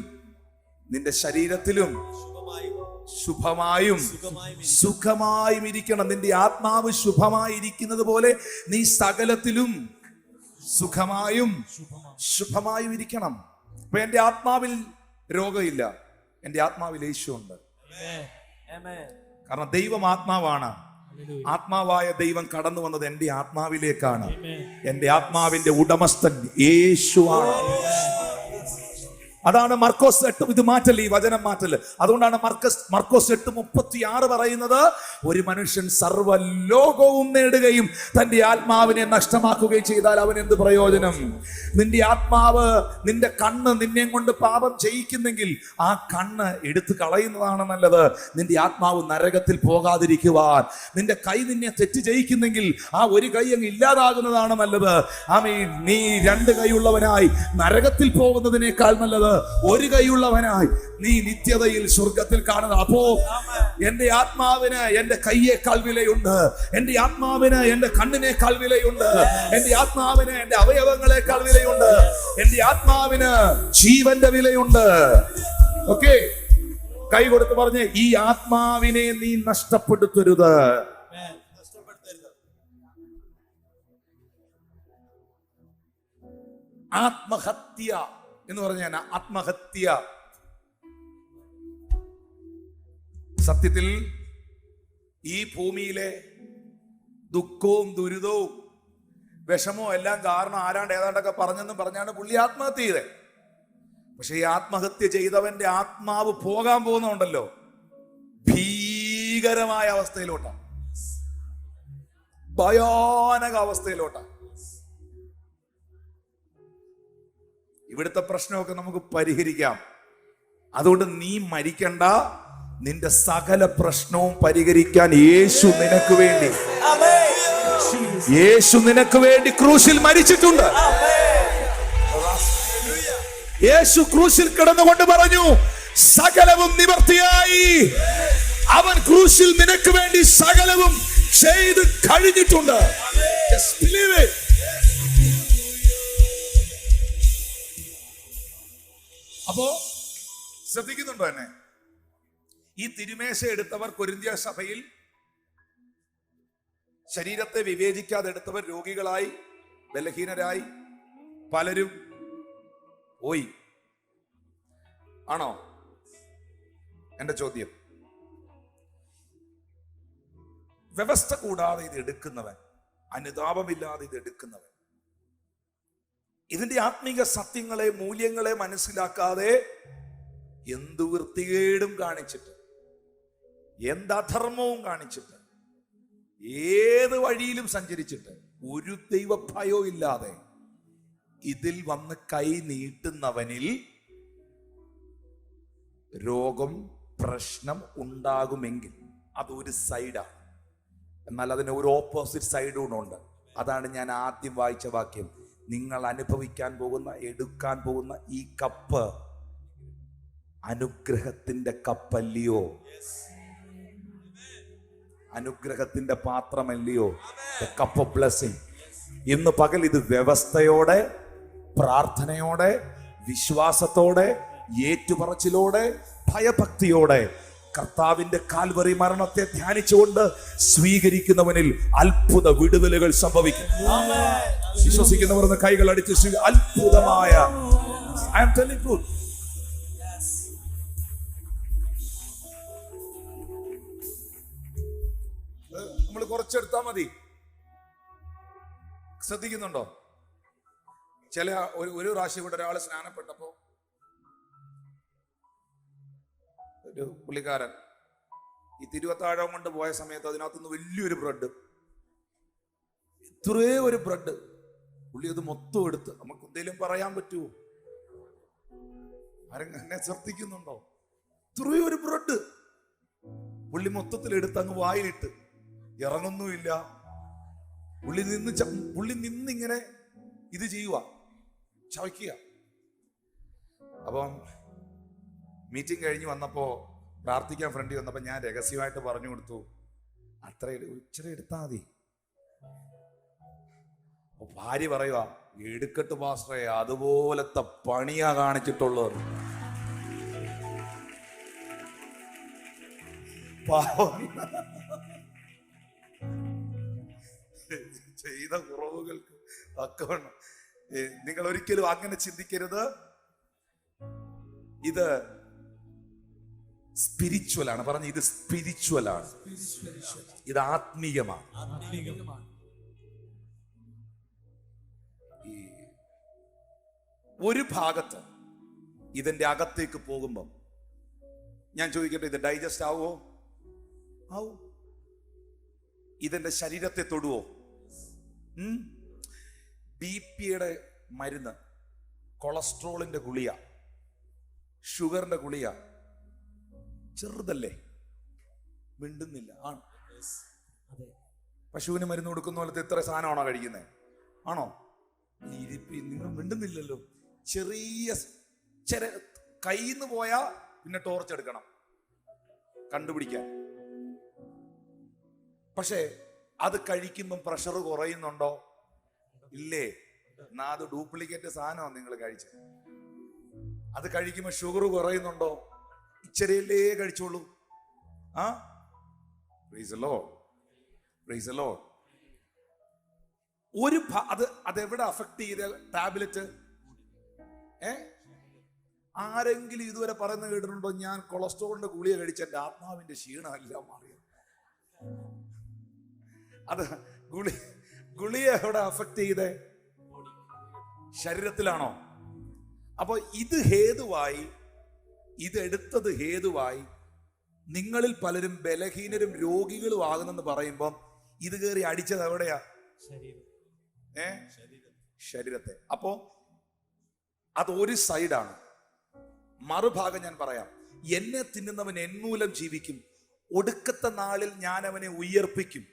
നിന്റെ ശരീരത്തിലും ശുഭമായും സുഖമായും ഇരിക്കണം. നിന്റെ ആത്മാവ് ശുഭമായിരിക്കുന്നത് പോലെ നീ സകലത്തിലും സുഖമായും ശുഭമായും ഇരിക്കണം. അപ്പൊ എൻ്റെ ആത്മാവിൽ രോഗമില്ല, എൻ്റെ ആത്മാവിൽ യേശുണ്ട്. കാരണം ദൈവം ആത്മാവാണ്. ആത്മാവായ ദൈവം കടന്നു വന്നത് എൻ്റെ ആത്മാവിലേക്കാണ്. എൻ്റെ ആത്മാവിന്റെ ഉടമസ്ഥൻ യേശുവാണ്. അതാണ് മർക്കോസ് 8. ഇത് മാറ്റല്, ഈ വചനം മാറ്റല്. അതുകൊണ്ടാണ് മർക്കോസ് 8:36 പറയുന്നത്, ഒരു മനുഷ്യൻ സർവ്വലോകവും നേടുകയും തന്റെ ആത്മാവിനെ നഷ്ടമാക്കുകയും ചെയ്താൽ അവൻ എന്ത് പ്രയോജനം? നിന്റെ ആത്മാവ്, നിന്റെ കണ്ണ് നിന്നെ കൊണ്ട് പാപം ചെയ്യിക്കുന്നെങ്കിൽ ആ കണ്ണ് എടുത്തു കളയുന്നതാണ് നല്ലത്. നിന്റെ ആത്മാവ് നരകത്തിൽ പോകാതിരിക്കുവാൻ. നിന്റെ കൈ നിന്നെ തെറ്റ് ചെയ്യിക്കുന്നെങ്കിൽ ആ ഒരു കൈ അങ്ങ് ഇല്ലാതാകുന്നതാണ് നല്ലത്. ആമീൻ. നീ 2 കൈയുള്ളവനായി നരകത്തിൽ പോകുന്നതിനേക്കാൾ നല്ലത് ഒരു കൈയുള്ളവനായി നീ നിത്യതയിൽ സ്വർഗത്തിൽ കാണുക. അപ്പോ എന്റെ ആത്മാവിന് എന്റെ കൈയേക്കാൾ വിലയുണ്ട്. എന്റെ ആത്മാവിന് എന്റെ കണ്ണിനേക്കാൾ വിലയുണ്ട്. എന്റെ ആത്മാവിന് എന്റെ അവയവങ്ങളെക്കാൾ വിലയുണ്ട്. എന്റെ ആത്മാവിന് ജീവന്റെ വിലയുണ്ട്. ഓക്കെ, കൈ കൊടുത്ത് പറഞ്ഞേ, ഈ ആത്മാവിനെ നീ നഷ്ടപ്പെടുത്തരുത്. ആത്മഹത്യ എന്ന് പറഞ്ഞാൽ ആത്മഹത്യ. സത്യത്തിൽ ഈ ഭൂമിയിലെ ദുഃഖവും ദുരിതവും വിഷമവും എല്ലാം കാരണം ആരാണ്ട് ഏതാണ്ടൊക്കെ പറഞ്ഞെന്നും പറഞ്ഞാണ് പുള്ളി ആത്മഹത്യ ചെയ്തത്. പക്ഷെ ഈ ആത്മഹത്യ ചെയ്തവന്റെ ആത്മാവ് പോകാൻ പോകുന്നുണ്ടല്ലോ, ഭീകരമായ അവസ്ഥയിലോട്ടാ, ഭയാനക അവസ്ഥയിലോട്ടാ. ഇവിടുത്തെ പ്രശ്നമൊക്കെ നമുക്ക് പരിഹരിക്കാം. അതുകൊണ്ട് നീ മരിക്കണ്ട. നിന്റെ സകല പ്രശ്നവും പരിഹരിക്കാൻ യേശു നിനക്ക് വേണ്ടി, യേശു നിനക്ക് വേണ്ടി ക്രൂശിൽ മരിച്ചിട്ടുണ്ട്. യേശു ക്രൂശിൽ കിടന്നുകൊണ്ട് പറഞ്ഞു, സകലവും നിവർത്തിയായി. അവൻ ക്രൂശിൽ നിനക്ക് വേണ്ടി സകലവും ചെയ്ത് കഴിഞ്ഞിട്ടുണ്ട്. Just believe it. അപ്പോ ശ്രദ്ധിക്കുന്നുണ്ടോ എന്നെ? ഈ തിരുമേശ എടുത്തവർ കൊരിന്ത്യ സഭയിൽ ശരീരത്തെ വിവേചിക്കാതെ എടുത്തവർ രോഗികളായി, ബലഹീനരായി പലരും പോയി. ആണോ? എന്റെ ചോദ്യം, വ്യവസ്ഥ കൂടാതെ ഇത് എടുക്കുന്നവൻ, അനുതാപമില്ലാതെ ഇത് എടുക്കുന്നവൻ, ഇതിന്റെ ആത്മീക സത്യങ്ങളെ, മൂല്യങ്ങളെ മനസ്സിലാക്കാതെ എന്തു വൃത്തികേടും കാണിച്ചിട്ട്, എന്തധർമ്മവും കാണിച്ചിട്ട്, ഏത് വഴിയിലും സഞ്ചരിച്ചിട്ട്, ഒരു ദൈവഭയവും ഇല്ലാതെ ഇതിൽ വന്ന് കൈ നീട്ടുന്നവനിൽ രോഗം, പ്രശ്നം ഉണ്ടാകുമെങ്കിൽ അതൊരു സൈഡാണ്. എന്നാൽ അതിന് ഒരു ഓപ്പോസിറ്റ് സൈഡും ഉണ്ട്. അതാണ് ഞാൻ ആദ്യം വായിച്ച വാക്യം. നിങ്ങൾ അനുഭവിക്കാൻ പോകുന്ന, എടുക്കാൻ പോകുന്ന ഈ കപ്പ് അനുഗ്രഹത്തിന്റെ കപ്പല്ലയോ? അനുഗ്രഹത്തിന്റെ പാത്രമല്ലയോ? The cup of blessing. ഇന്ന് പകൽ ഇത് വ്യവസ്ഥയോടെ, പ്രാർത്ഥനയോടെ, വിശ്വാസത്തോടെ, ഏറ്റുപറച്ചിലോടെ, ഭയഭക്തിയോടെ കർത്താവിന്റെ കാൽവറി മരണത്തെ ധ്യാനിച്ചുകൊണ്ട് സ്വീകരിക്കുന്നവനിൽ അത്ഭുത വിടുതലുകൾ സംഭവിക്കും. വിശ്വസിക്കുന്നവർ കൈകൾ അടിച്ച് അത്ഭുതമായ, I am telling you, നമ്മൾ കുറച്ചെടുത്താ മതി. ശ്രദ്ധിക്കുന്നുണ്ടോ? ചില ഒരു പ്രാവശ്യം ഇവിടെ ഒരാൾ സ്നാനപ്പെട്ടപ്പോ ഒരു പുള്ളിക്കാരൻ ഈ തിരുവത്താഴം കൊണ്ട് പോയ സമയത്ത് അതിനകത്തുനിന്ന് വലിയൊരു ബ്രെഡ്, ഇത്രേ ഒരു ബ്രെഡ്, പുള്ളി അത് മൊത്തം എടുത്ത്, നമുക്ക് എന്തെങ്കിലും പറയാൻ പറ്റുമോ? ആരെങ്കിലും എന്നെ ശ്രദ്ധിക്കുന്നുണ്ടോ? ഇത്രയും ഒരു ബ്രെഡ് പുള്ളി മൊത്തത്തിൽ എടുത്ത് അങ്ങ് വായിലിട്ട് ഇറങ്ങുന്നുമില്ല. പുള്ളി നിന്നിങ്ങനെ ഇത് ചെയ്യുക, ചവയ്ക്കുക. അപ്പം മീറ്റിംഗ് കഴിഞ്ഞ് വന്നപ്പോ പ്രാർത്ഥിക്കാൻ ഫ്രണ്ടിൽ വന്നപ്പോ ഞാൻ രഹസ്യമായിട്ട് പറഞ്ഞു കൊടുത്തു, അത്ര ഇച്ചിരി എടുത്താൽ മതി. ഭാര്യ പറയുക, എടുക്കട്ട് പാസ്റ്ററെ, അതുപോലത്തെ പണിയാ കാണിച്ചിട്ടുള്ളത്. ചെയ്ത കുറവുകൾക്ക് തക്കവണ്ണം. നിങ്ങൾ ഒരിക്കലും അങ്ങനെ ചിന്തിക്കരുത്. ഇത് സ്പിരിച്വൽ ആണ്. പറഞ്ഞ ഇത് സ്പിരിച്വൽ ആണ്, ഇത് ആത്മീയമാണ്. ഈ ഒരു ഭാഗത്ത് ഇതിന്റെ അകത്തേക്ക് പോകുമ്പം ഞാൻ ചോദിക്കട്ടെ, ഇത് ഡൈജസ്റ്റ് ആവോ? ആവും. ഇതെന്റെ ശരീരത്തെ തൊടുവോ? BP-യുടെ മരുന്ന്, കൊളസ്ട്രോളിന്റെ ഗുളിക, ഷുഗറിന്റെ ഗുളിക ചെറുതല്ലേ, മിണ്ടുന്നില്ല. ആണ്. പശുവിന് മരുന്ന് കൊടുക്കുന്ന പോലത്തെ ഇത്ര സാധനമാണോ കഴിക്കുന്നത്? ആണോ? നിങ്ങൾ മിണ്ടുന്നില്ലല്ലോ. ചെറിയ കയ്യിൽ നിന്ന് പോയാ പിന്നെ ടോർച്ച് എടുക്കണം കണ്ടുപിടിക്കാൻ. പക്ഷേ അത് കഴിക്കുമ്പം പ്രഷർ കുറയുന്നുണ്ടോ? ഇല്ലേ? എന്നാ അത് ഡ്യൂപ്ലിക്കേറ്റ് സാധനമാണ് നിങ്ങൾ കഴിച്ചത്. അത് കഴിക്കുമ്പോൾ ഷുഗർ കുറയുന്നുണ്ടോ? ഇച്ചിരിയല്ലേ കഴിച്ചോളൂ. ആ, praise the Lord, praise the Lord. ഒരു അതെവിടെ അഫക്ട് ചെയ്ത ടാബ്ലറ്റ്? ആരെങ്കിലും ഇതുവരെ പറയുന്നത് കേട്ടിട്ടുണ്ടോ, ഞാൻ കൊളസ്ട്രോളിന്റെ ഗുളിക കഴിച്ച എന്റെ ആത്മാവിന്റെ ക്ഷീണമെല്ലാം മാറിയ? അത് ഗുളിക എവിടെ അഫക്ട് ചെയ്തേ? ശരീരത്തിലാണോ? അപ്പൊ ഇത് ഹേതുവായി, ഇതെടുത്തത് ഹേതുവായി നിങ്ങളിൽ പലരും ബലഹീനരും രോഗികളും ആകുന്നെന്ന് പറയുമ്പം ഇത് കയറി അടിച്ചത് എവിടെയാ? ശരീരത്തെ. അപ്പോ അതൊരു സൈഡാണ്. മറുഭാഗം ഞാൻ പറയാം. എന്നെ തിന്നുന്നവൻ എന്മൂലം ജീവിക്കും, ഒടുക്കത്തെ നാളിൽ ഞാൻ അവനെ ഉയർപ്പിക്കും.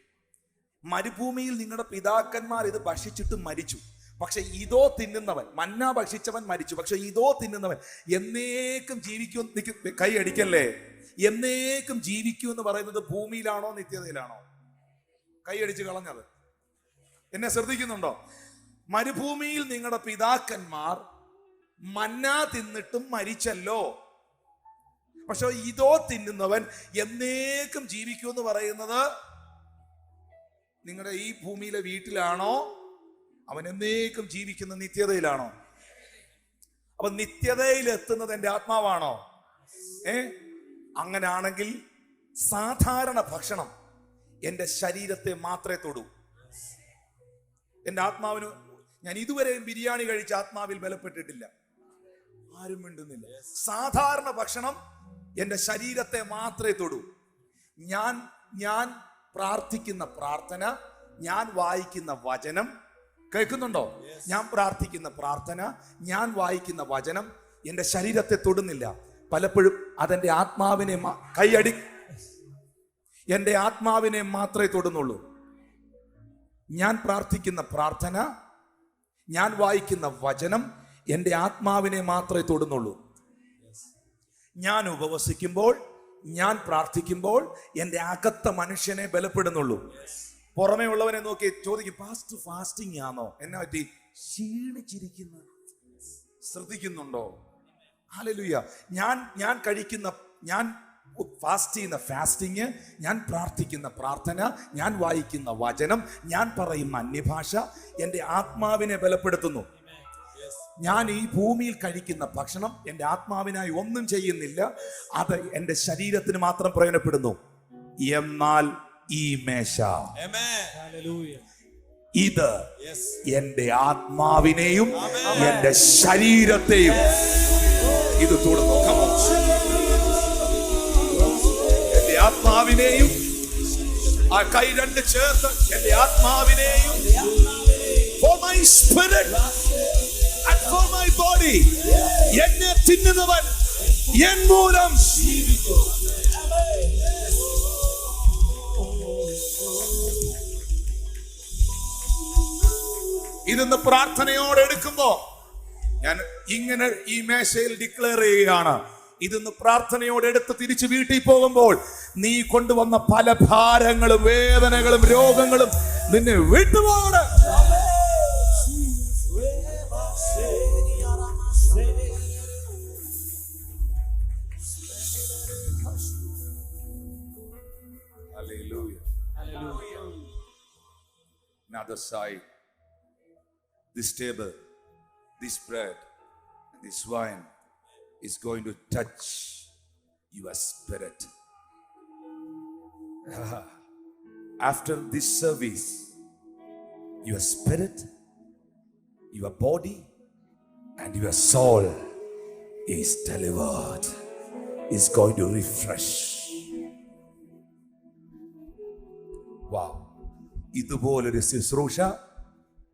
മരുഭൂമിയിൽ നിങ്ങളുടെ പിതാക്കന്മാർ ഇത് ഭക്ഷിച്ചിട്ട് മരിച്ചു, പക്ഷെ ഇതോ തിന്നുന്നവൻ, മന്ന ഭക്ഷിച്ചവൻ മരിച്ചു, പക്ഷെ ഇതോ തിന്നുന്നവൻ എന്നേക്കും ജീവിക്കും. കൈ അടിക്കല്ലേ. എന്നേക്കും ജീവിക്കും എന്ന് പറയുന്നത് ഭൂമിയിലാണോ നിത്യതയിലാണോ? കൈ അടിച്ച് കളഞ്ഞത്. എന്നെ ശ്രദ്ധിക്കുന്നുണ്ടോ? മരുഭൂമിയിൽ നിങ്ങളുടെ പിതാക്കന്മാർ മന്ന തിന്നിട്ടും മരിച്ചല്ലോ, പക്ഷെ ഇതോ തിന്നുന്നവൻ എന്നേക്കും ജീവിക്കും എന്ന് പറയുന്നത് നിങ്ങളുടെ ഈ ഭൂമിയിലെ വീട്ടിലാണോ? അവൻ എന്നേക്കും ജീവിക്കുന്ന നിത്യതയിലാണോ? അപ്പൊ നിത്യതയിൽ എത്തുന്നത് എന്റെ ആത്മാവാണോ? അങ്ങനാണെങ്കിൽ സാധാരണ ഭക്ഷണം എന്റെ ശരീരത്തെ മാത്രമേ തൊടൂ. എന്റെ ആത്മാവിന്, ഞാൻ ഇതുവരെയും ബിരിയാണി കഴിച്ച ആത്മാവിൽ ബലപ്പെട്ടിട്ടില്ല. ആരും മിണ്ടുന്നില്ല. സാധാരണ ഭക്ഷണം എന്റെ ശരീരത്തെ മാത്രമേ തൊടൂ. ഞാൻ പ്രാർത്ഥിക്കുന്ന പ്രാർത്ഥന, ഞാൻ വായിക്കുന്ന വചനം, കേൾക്കുന്നുണ്ടോ? ഞാൻ പ്രാർത്ഥിക്കുന്ന പ്രാർത്ഥന, ഞാൻ വായിക്കുന്ന വചനം എന്റെ ശരീരത്തെ തൊടുന്നില്ല. പലപ്പോഴും അതെന്റെ ആത്മാവിനെ കൈയടി, എന്റെ ആത്മാവിനെ മാത്രമേ തൊടുന്നുള്ളൂ. ഞാൻ പ്രാർത്ഥിക്കുന്ന പ്രാർത്ഥന, ഞാൻ വായിക്കുന്ന വചനം എന്റെ ആത്മാവിനെ മാത്രമേ തൊടുന്നുള്ളൂ. ഞാൻ ഉപവസിക്കുമ്പോൾ, ഞാൻ പ്രാർത്ഥിക്കുമ്പോൾ എന്റെ അകത്ത മനുഷ്യനെ ബലപ്പെടുന്നുള്ളൂ. പുറമേ ഉള്ളവനെ നോക്കി ചോദിക്കും, പാസ്റ്റ് ഫാസ്റ്റിംഗ് ആണോ? എന്നെ പറ്റി ക്ഷീണിച്ചിരിക്കുന്ന ശ്രദ്ധിക്കുന്നുണ്ടോ? ഹല്ലേലൂയ. ഞാൻ കഴിക്കുന്ന, ഞാൻ ഫാസ്റ്റ് ചെയ്യുന്ന ഫാസ്റ്റിങ്, ഞാൻ പ്രാർത്ഥിക്കുന്ന പ്രാർത്ഥന, ഞാൻ വായിക്കുന്ന വചനം, ഞാൻ പറയുന്ന അന്യഭാഷ എന്റെ ആത്മാവിനെ ബലപ്പെടുത്തുന്നു. ഞാൻ ഈ ഭൂമിയിൽ കഴിക്കുന്ന ഭക്ഷണം എന്റെ ആത്മാവിനായി ഒന്നും ചെയ്യുന്നില്ല, അത് എന്റെ ശരീരത്തിന് മാത്രം പ്രയോജനപ്പെടുന്നു. എന്നാൽ ഈ മേശ, ഇത് എന്റെ ആത്മാവിനെയും എന്റെ ശരീരത്തെയും ഇത് തൊടുന്നു. Come on. എന്റെ ആത്മാവിനെയും, ആ കൈ രണ്ട് ചേർത്ത്, എന്റെ ആത്മാവിനെയും, for my spirit and for my body. എന്നെ തിന്നുന്നവൻ എൻ മൂലം ഇതെന്ന് പ്രാർത്ഥനയോടെ എടുക്കുമ്പോ ഞാൻ ഇങ്ങനെ ഈ മേശയിൽ ഡിക്ലെയർ ചെയ്യുകയാണ്. ഇതൊന്ന് പ്രാർത്ഥനയോടെ എടുത്ത് തിരിച്ച് വീട്ടിൽ പോകുമ്പോൾ നീ കൊണ്ടുവന്ന പല ഭാരങ്ങളും വേദനകളും രോഗങ്ങളും നിന്നെ വിട്ടുപോകണം. Another side, this table, this bread, this wine is going to touch your spirit. After this service, your spirit, your body, and your soul is delivered, is going to refresh. Wow. ഇതുപോലൊരു ശുശ്രൂഷ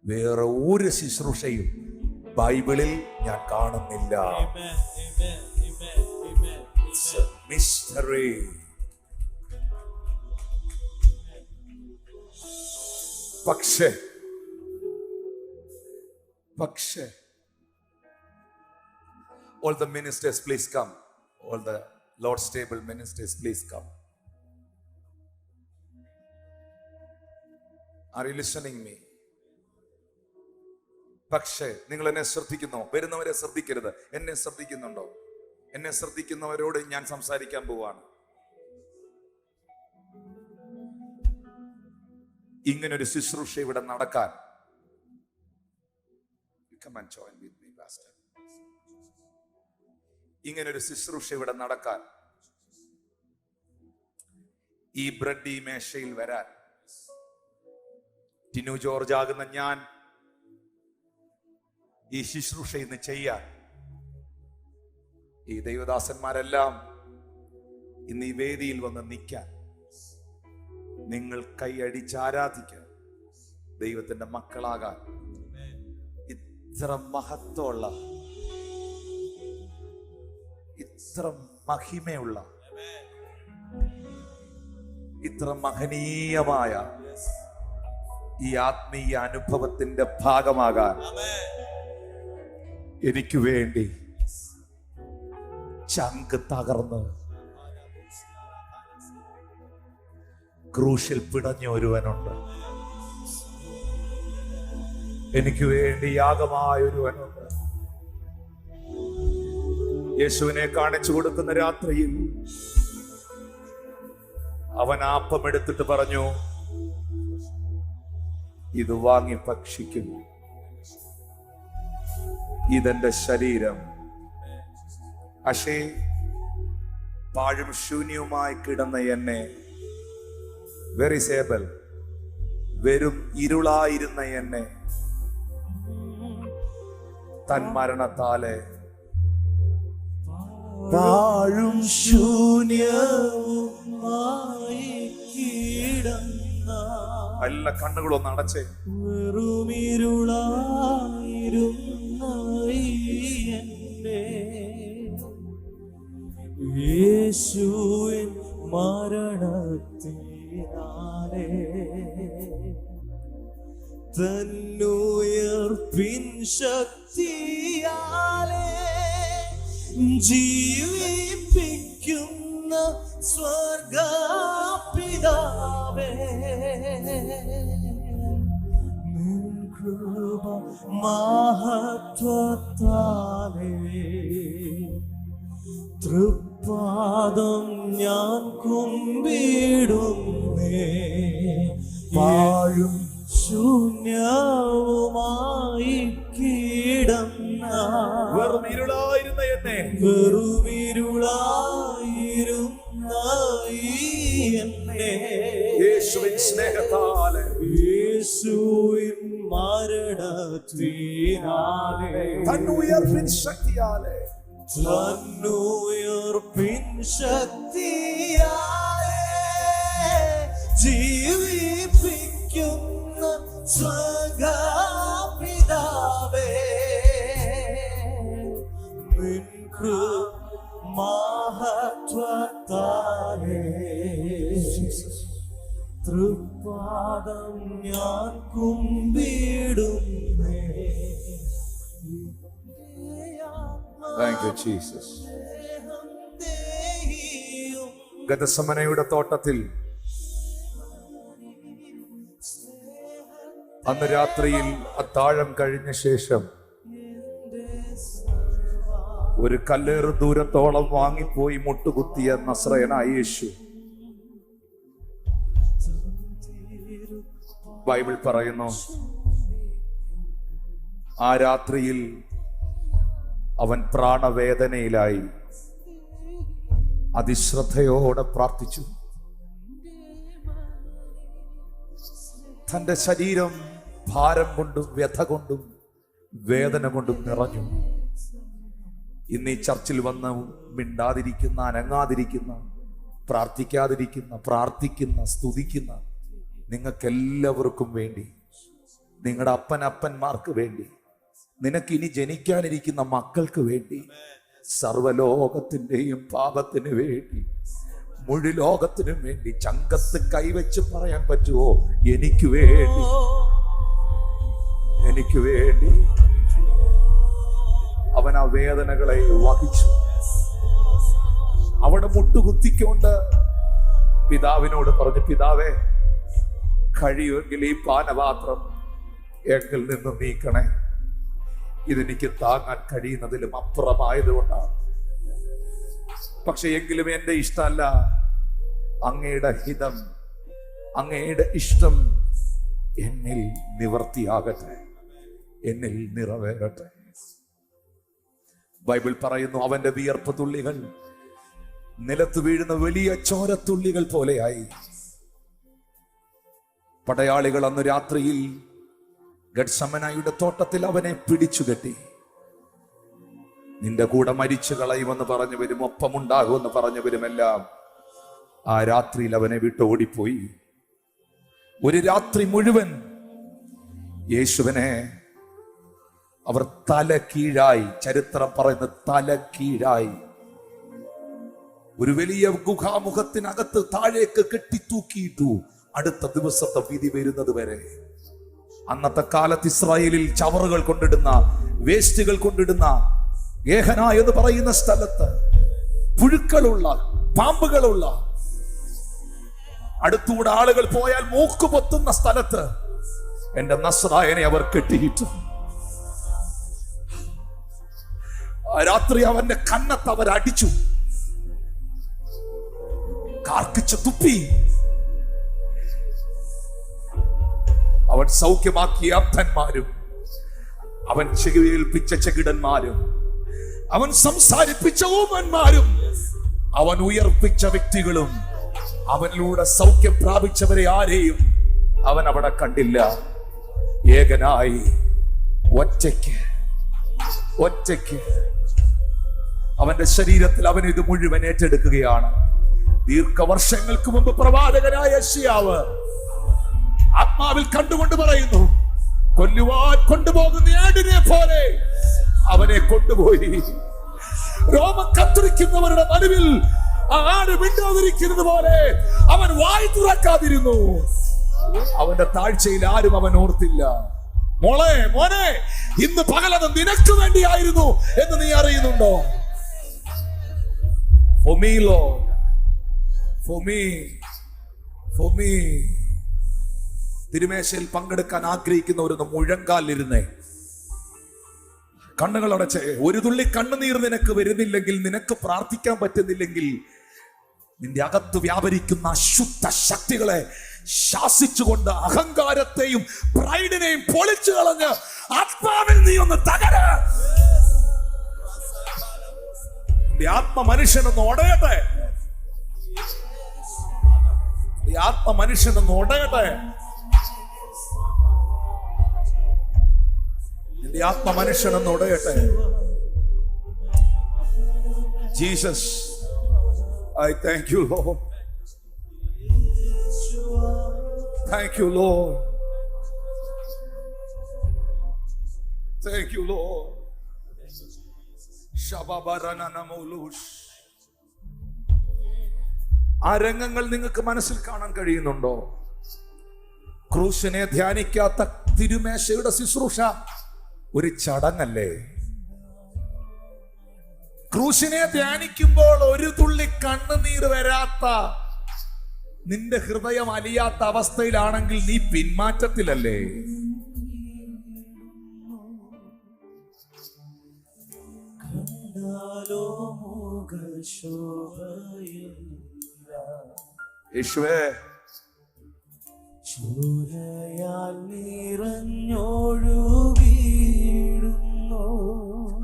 വേറെ ഒരു ശുശ്രൂഷയും ബൈബിളിൽ ഞാൻ കാണുന്നില്ല. Mystery. പക്ഷേ all the ministers please come. All the Lord's table ministers please come. Are you listening me? പക്ഷേ നിങ്ങൾ എന്നെ ശ്രദ്ധിക്കുന്നോ? വരുന്നവരെ ശ്രദ്ധിക്കരുത്. എന്നെ ശ്രദ്ധിക്കുന്നുണ്ടോ? എന്നെ ശ്രദ്ധിക്കുന്നവരോട് ഞാൻ സംസാരിക്കാൻ പോവാണ്. ഇങ്ങനൊരു ശുശ്രൂഷ ഇവിടെ നടക്കാൻ, come and join with me, pastor. ഇങ്ങനൊരു ശുശ്രൂഷ ഇവിടെ നടക്കാൻ, ഈ ബ്രെഡ് ഈ മേശയിൽ വരാൻ, ടിനു ജോർജ് ആകുന്ന ഞാൻ ഈ ശുശ്രൂഷ ഇന്ന് ചെയ്യാൻ, ഈ ദൈവദാസന്മാരെല്ലാം ഇന്ന് ഈ വേദിയിൽ വന്ന് നിൽക്കാൻ, നിങ്ങൾ കൈയടിച്ച് ആരാധിക്കാൻ, ദൈവത്തിന്റെ മക്കളാകാൻ, ഇത്ര മഹത്വമുള്ള, ഇത്ര മഹിമയുള്ള, ഇത്ര മഹനീയമായ ഈ ആത്മീയ അനുഭവത്തിന്റെ ഭാഗമാകാൻ എനിക്ക് വേണ്ടി ചങ്ക് തകർന്ന് ക്രൂശിൽ പിടഞ്ഞ ഒരുവനുണ്ട്. എനിക്ക് വേണ്ടി യാഗമായ ഒരുവനുണ്ട്. യേശുവിനെ കാണിച്ചു കൊടുക്കുന്ന രാത്രിയിൽ അവൻ അപ്പം എടുത്തിട്ട് പറഞ്ഞു, ഇത് വാങ്ങി ഭക്ഷിക്കും, ഇതെന്റെ ശരീരം. പക്ഷേ പാഴും ശൂന്യവുമായി കിടന്ന എന്നെ, വെരി സേബൽ, വെറും ഇരുളായിരുന്ന എന്നെ തൻ മരണത്താലെ പാഴും ശൂന്യവുമായി കിടന്ന എല്ലാ കണ്ണുകളൊന്ന് അടച്ചേ. യേശുവിൻ മരണത്തിനാലെ തന്നുയർപ്പിൻ ശക്തിയാലെ ജീവിപ്പിക്കുന്ന സ്വർഗപിതാവേ, നിൻ കൃപ മഹത്വത്താലേ തൃപ്പാദം ഞാൻ കുമ്പിടുന്നേ. പാഴും ശൂന്യവുമായി കിടന്ന വെറും ഇരുളായിരുന്ന എന്നെ, വെറുമിരുളായിരുന്ന എന്നെ യേശുവിൻ സ്നേഹത്താലെ, യേശുവിൻ തന്നുയർപ്പിൻ ശക്തിയാലെ ജീവിപ്പിക്കുന്ന സ്വകാപിതാവേ, മഹത്വത്താലേ തൃപ്പാദം ഞാൻ കുമ്പിടുന്നേ. Thank you, Jesus. ഗെത്സമനയുടെ തോട്ടത്തിൽ അന്ന് രാത്രിയിൽ അത്താഴം കഴിഞ്ഞ ശേഷം ഒരു കല്ലേറ് ദൂരത്തോളം വാങ്ങിപ്പോയി മുട്ടുകുത്തിയ നസ്രയനായ യേശു, ബൈബിൾ പറയുന്നു, ആ രാത്രിയിൽ അവൻ പ്രാണവേദനയിലായി അതിശ്രദ്ധയോടെ പ്രാർത്ഥിച്ചു. തന്റെ ശരീരം ഭാരം കൊണ്ടും വ്യഥ കൊണ്ടും വേദന കൊണ്ടും നിറഞ്ഞു. ഇന്ന് ഈ ചർച്ചിൽ വന്ന് മിണ്ടാതിരിക്കുന്ന, അനങ്ങാതിരിക്കുന്ന, പ്രാർത്ഥിക്കാതിരിക്കുന്ന, പ്രാർത്ഥിക്കുന്ന, സ്തുതിക്കുന്ന നിങ്ങൾക്കെല്ലാവർക്കും വേണ്ടി, നിങ്ങളുടെ അപ്പന്മാർക്ക് വേണ്ടി, നിനക്കിനി ജനിക്കാനിരിക്കുന്ന മക്കൾക്ക് വേണ്ടി, സർവലോകത്തിന്റെയും പാപത്തിന് വേണ്ടി, മുഴു ലോകത്തിനും വേണ്ടി ചങ്കത്ത് കൈവച്ച് പറയാൻ പറ്റുമോ? എനിക്ക് വേണ്ടി, എനിക്ക് വേണ്ടി അവൻ ആ വേദനകളെ വഹിച്ചു. അവിടെ മുട്ടുകുത്തിക്കൊണ്ട് പിതാവിനോട് പറഞ്ഞു, പിതാവേ, കഴിയുമെങ്കിൽ ഈ പാനപാത്രം എങ്കിൽ നിന്ന് നീക്കണേ. ഇതെനിക്ക് താങ്ങാൻ കഴിയുന്നതിലും അപ്പുറമായതുകൊണ്ടാണ്. പക്ഷെ എങ്കിലും എന്റെ ഇഷ്ടമല്ല, അങ്ങയുടെ ഹിതം, അങ്ങയുടെ ഇഷ്ടം എന്നിൽ നിവർത്തിയാകട്ടെ, എന്നിൽ നിറവേറട്ടെ. ബൈബിൾ പറയുന്നു, അവന്റെ വിയർപ്പ് തുള്ളികൾ നിലത്ത് വീഴുന്ന വലിയ ചോരത്തുള്ളികൾ പോലെയായി. പടയാളികൾ അന്ന് രാത്രിയിൽ ഗെത്സമനയുടെ തോട്ടത്തിൽ അവനെ പിടിച്ചുകെട്ടി. നിന്റെ കൂടെ മരിച്ചു കളയുമെന്ന് പറഞ്ഞവരും ഒപ്പമുണ്ടാകുമെന്ന് പറഞ്ഞവരുമെല്ലാം ആ രാത്രിയിൽ അവനെ വിട്ട് ഓടിപ്പോയി. ഒരു രാത്രി മുഴുവൻ യേശുവിനെ അവർ തല കീഴായി, ചരിത്രം പറയുന്ന തല കീഴായി ഒരു വലിയ ഗുഹാമുഖത്തിനകത്ത് താഴേക്ക് കെട്ടിത്തൂക്കിയിട്ടു, അടുത്ത ദിവസത്തെ വിധി വരുന്നത് വരെ. അന്നത്തെ കാലത്ത് ഇസ്രായേലിൽ ചവറുകൾ കൊണ്ടിടുന്ന, വേസ്റ്റുകൾ കൊണ്ടിടുന്ന ഗേഹന എന്ന് പറയുന്ന സ്ഥലത്ത് പുഴുക്കളുള്ള, പാമ്പുകളുള്ള, അടുത്തൂടെ ആളുകൾ പോയാൽ മൂക്ക് പൊത്തുന്ന സ്ഥലത്ത് എന്റെ നസ്രായനെ അവർ കെട്ടിയിട്ടു. രാത്രി അവന്റെ കന്നത്ത് അവരടിച്ചു, കാർക്കിച്ച് തുപ്പി. അവൻ സൗഖ്യമാക്കിയ അന്ധന്മാരും, അവൻ ചെകിടേൽപ്പിച്ച ചെകിടന്മാരും, അവൻ സംസാരിപ്പിച്ച ഊമന്മാരും, അവൻ ഉയർപ്പിച്ച വ്യക്തികളും, അവനിലൂടെ സൗഖ്യം പ്രാപിച്ചവരെ ആരെയും അവൻ അവിടെ കണ്ടില്ല. ഏകനായി, ഒറ്റയ്ക്ക് അവന്റെ ശരീരത്തിൽ അവൻ ഇത് മുഴുവൻ ഏറ്റെടുക്കുകയാണ്. ദീർഘവർഷങ്ങൾക്ക് മുമ്പ് പ്രവാചകനായ യെശയ്യാവ് ആത്മാവിൽ കണ്ടുകൊണ്ട് പറയുന്നു, കൊല്ലുവാൻ കൊണ്ടുപോകുന്ന ആടിനെ പോലെ അവനെ കൊണ്ടുപോയി. രോമം കത്തിരിക്കുന്നവരുടെ നടുവിൽ ആട് മിണ്ടാതിരിക്കുന്നത് പോലെ അവൻ വായി തുറക്കാതിരുന്നു. അവന്റെ താഴ്ചയിൽ ആരും അവൻ ഓർത്തില്ല. മോനെ, ഇന്ന് പകലത് നിനക്ക് വേണ്ടിയായിരുന്നു എന്ന് നീ അറിയുന്നുണ്ടോ? For me, Lord. For me. തിരുമേശയിൽ പങ്കെടുക്കാൻ ആഗ്രഹിക്കുന്നവരൊന്ന് മുഴങ്കാലിരുന്നേ, കണ്ണുകളടച്ച്. ഒരു തുള്ളി കണ്ണുനീർ നിനക്ക് വരുന്നില്ലെങ്കിൽ, നിനക്ക് പ്രാർത്ഥിക്കാൻ പറ്റുന്നില്ലെങ്കിൽ, നിന്റെ അകത്ത് വ്യാപരിക്കുന്ന അശുദ്ധ ശക്തികളെ ശാസിച്ചുകൊണ്ട് അഹങ്കാരത്തെയും പ്രൈഡിനെയും പൊളിച്ചു കളഞ്ഞ് ആത്മാവിൽ നീ ഒന്ന് തകര. നിന്റെ ആത്മ മനുഷ്യനൊന്ന് ഉടയട്ടെ, ആത്മ മനുഷ്യനൊന്ന് ഉടയട്ടെ. ഈ ആത്മമനുഷ്യനെന്ന് ഉടയട്ടെ. Jesus, I thank you, Lord. Thank you, Lord. Thank you, Lord. Shababarananamulush. ആ രംഗങ്ങൾ നിങ്ങൾക്ക് മനസ്സിൽ കാണാൻ കഴിയുന്നുണ്ടോ? ക്രൂശിനെ ധ്യാനിക്കാത്ത തിരുമേശയുടെ ശുശ്രൂഷ ഒരു ചടങ്ങല്ലേ? ക്രൂശിനെ ധ്യാനിക്കുമ്പോൾ ഒരു തുള്ളി കണ്ണുനീർ വരാത്ത, നിന്റെ ഹൃദയം അലിയാത്ത അവസ്ഥയിലാണെങ്കിൽ നീ പിന്മാറ്റത്തിലല്ലേ? യേശുവേ,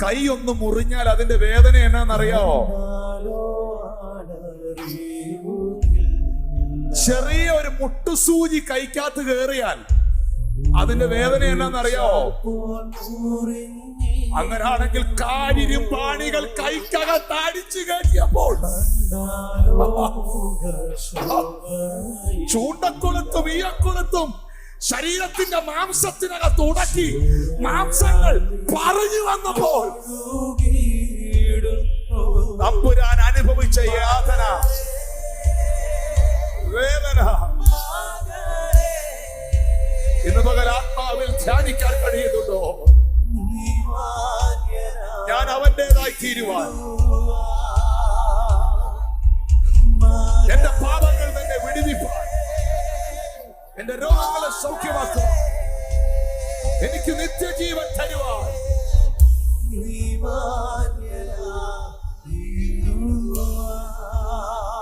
കൈ ഒന്ന് മുറിഞ്ഞാൽ അതിന്റെ വേദന എന്നാന്നറിയാവോ? ചെറിയ ഒരു മുട്ടുസൂചി കൈക്കകത്ത് കയറിയാൽ അതിന്റെ വേദന എന്നാന്നറിയാവോ? അങ്ങനാണെങ്കിൽ കാരിരുമ്പാണികൾ കൈക്കകത്ത് അടിച്ചു കയറ്റിയപ്പോൾ ചൂണ്ടക്കുളത്തും ഈയക്കുളത്തും ശരീരത്തിന്റെ മാംസത്തിനകത്ത് ഉടക്കി മാംസങ്ങൾ പറഞ്ഞു വന്നപ്പോൾ തമ്പുരാൻ അനുഭവിച്ച യാതന, വേദന ഇന്ന് പകൽ ആത്മാവിൽ ധ്യാനിക്കാൻ കഴിയുന്നുണ്ടോ? ഞാൻ അവന്റേതായി തീരുവാൻ, എന്റെ പാപങ്ങൾ തന്നെ വിടുവിപ്പാൻ, എന്റെ രോഗങ്ങളെ സൗഖ്യമാക്കുവാൻ, എനിക്ക് നിത്യജീവൻ തരുവാൻ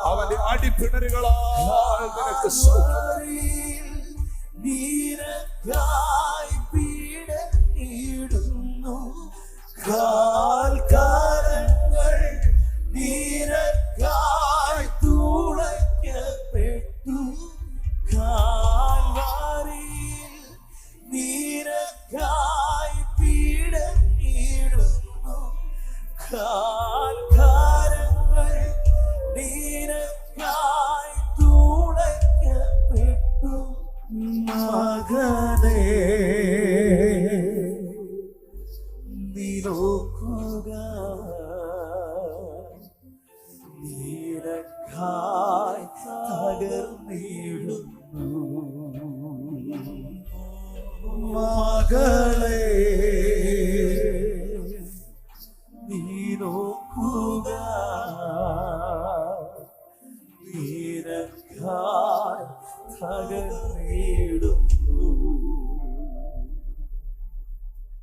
അവന്റെ അടിപ്പിണരുകളാൽ നിനക്ക് സൗഖ്യം. കാൽക്കാരങ്ങൾ നീരക്കായി തുളയ്ക്കപ്പെട്ടു, കാൽവാരിയിൽ നീരക്കായി പീഡനീടുന്നു, കാൽക്കാരങ്ങൾ നീരക്കായി തുളയ്ക്കപ്പെട്ടു. മകനേ, നീ നോക്കുക, നീരക്കായി തകർന്നിടുന്നു. മകളെ, നീ നോക്കുക, നീരക്കായി തകർന്നിടുന്നു.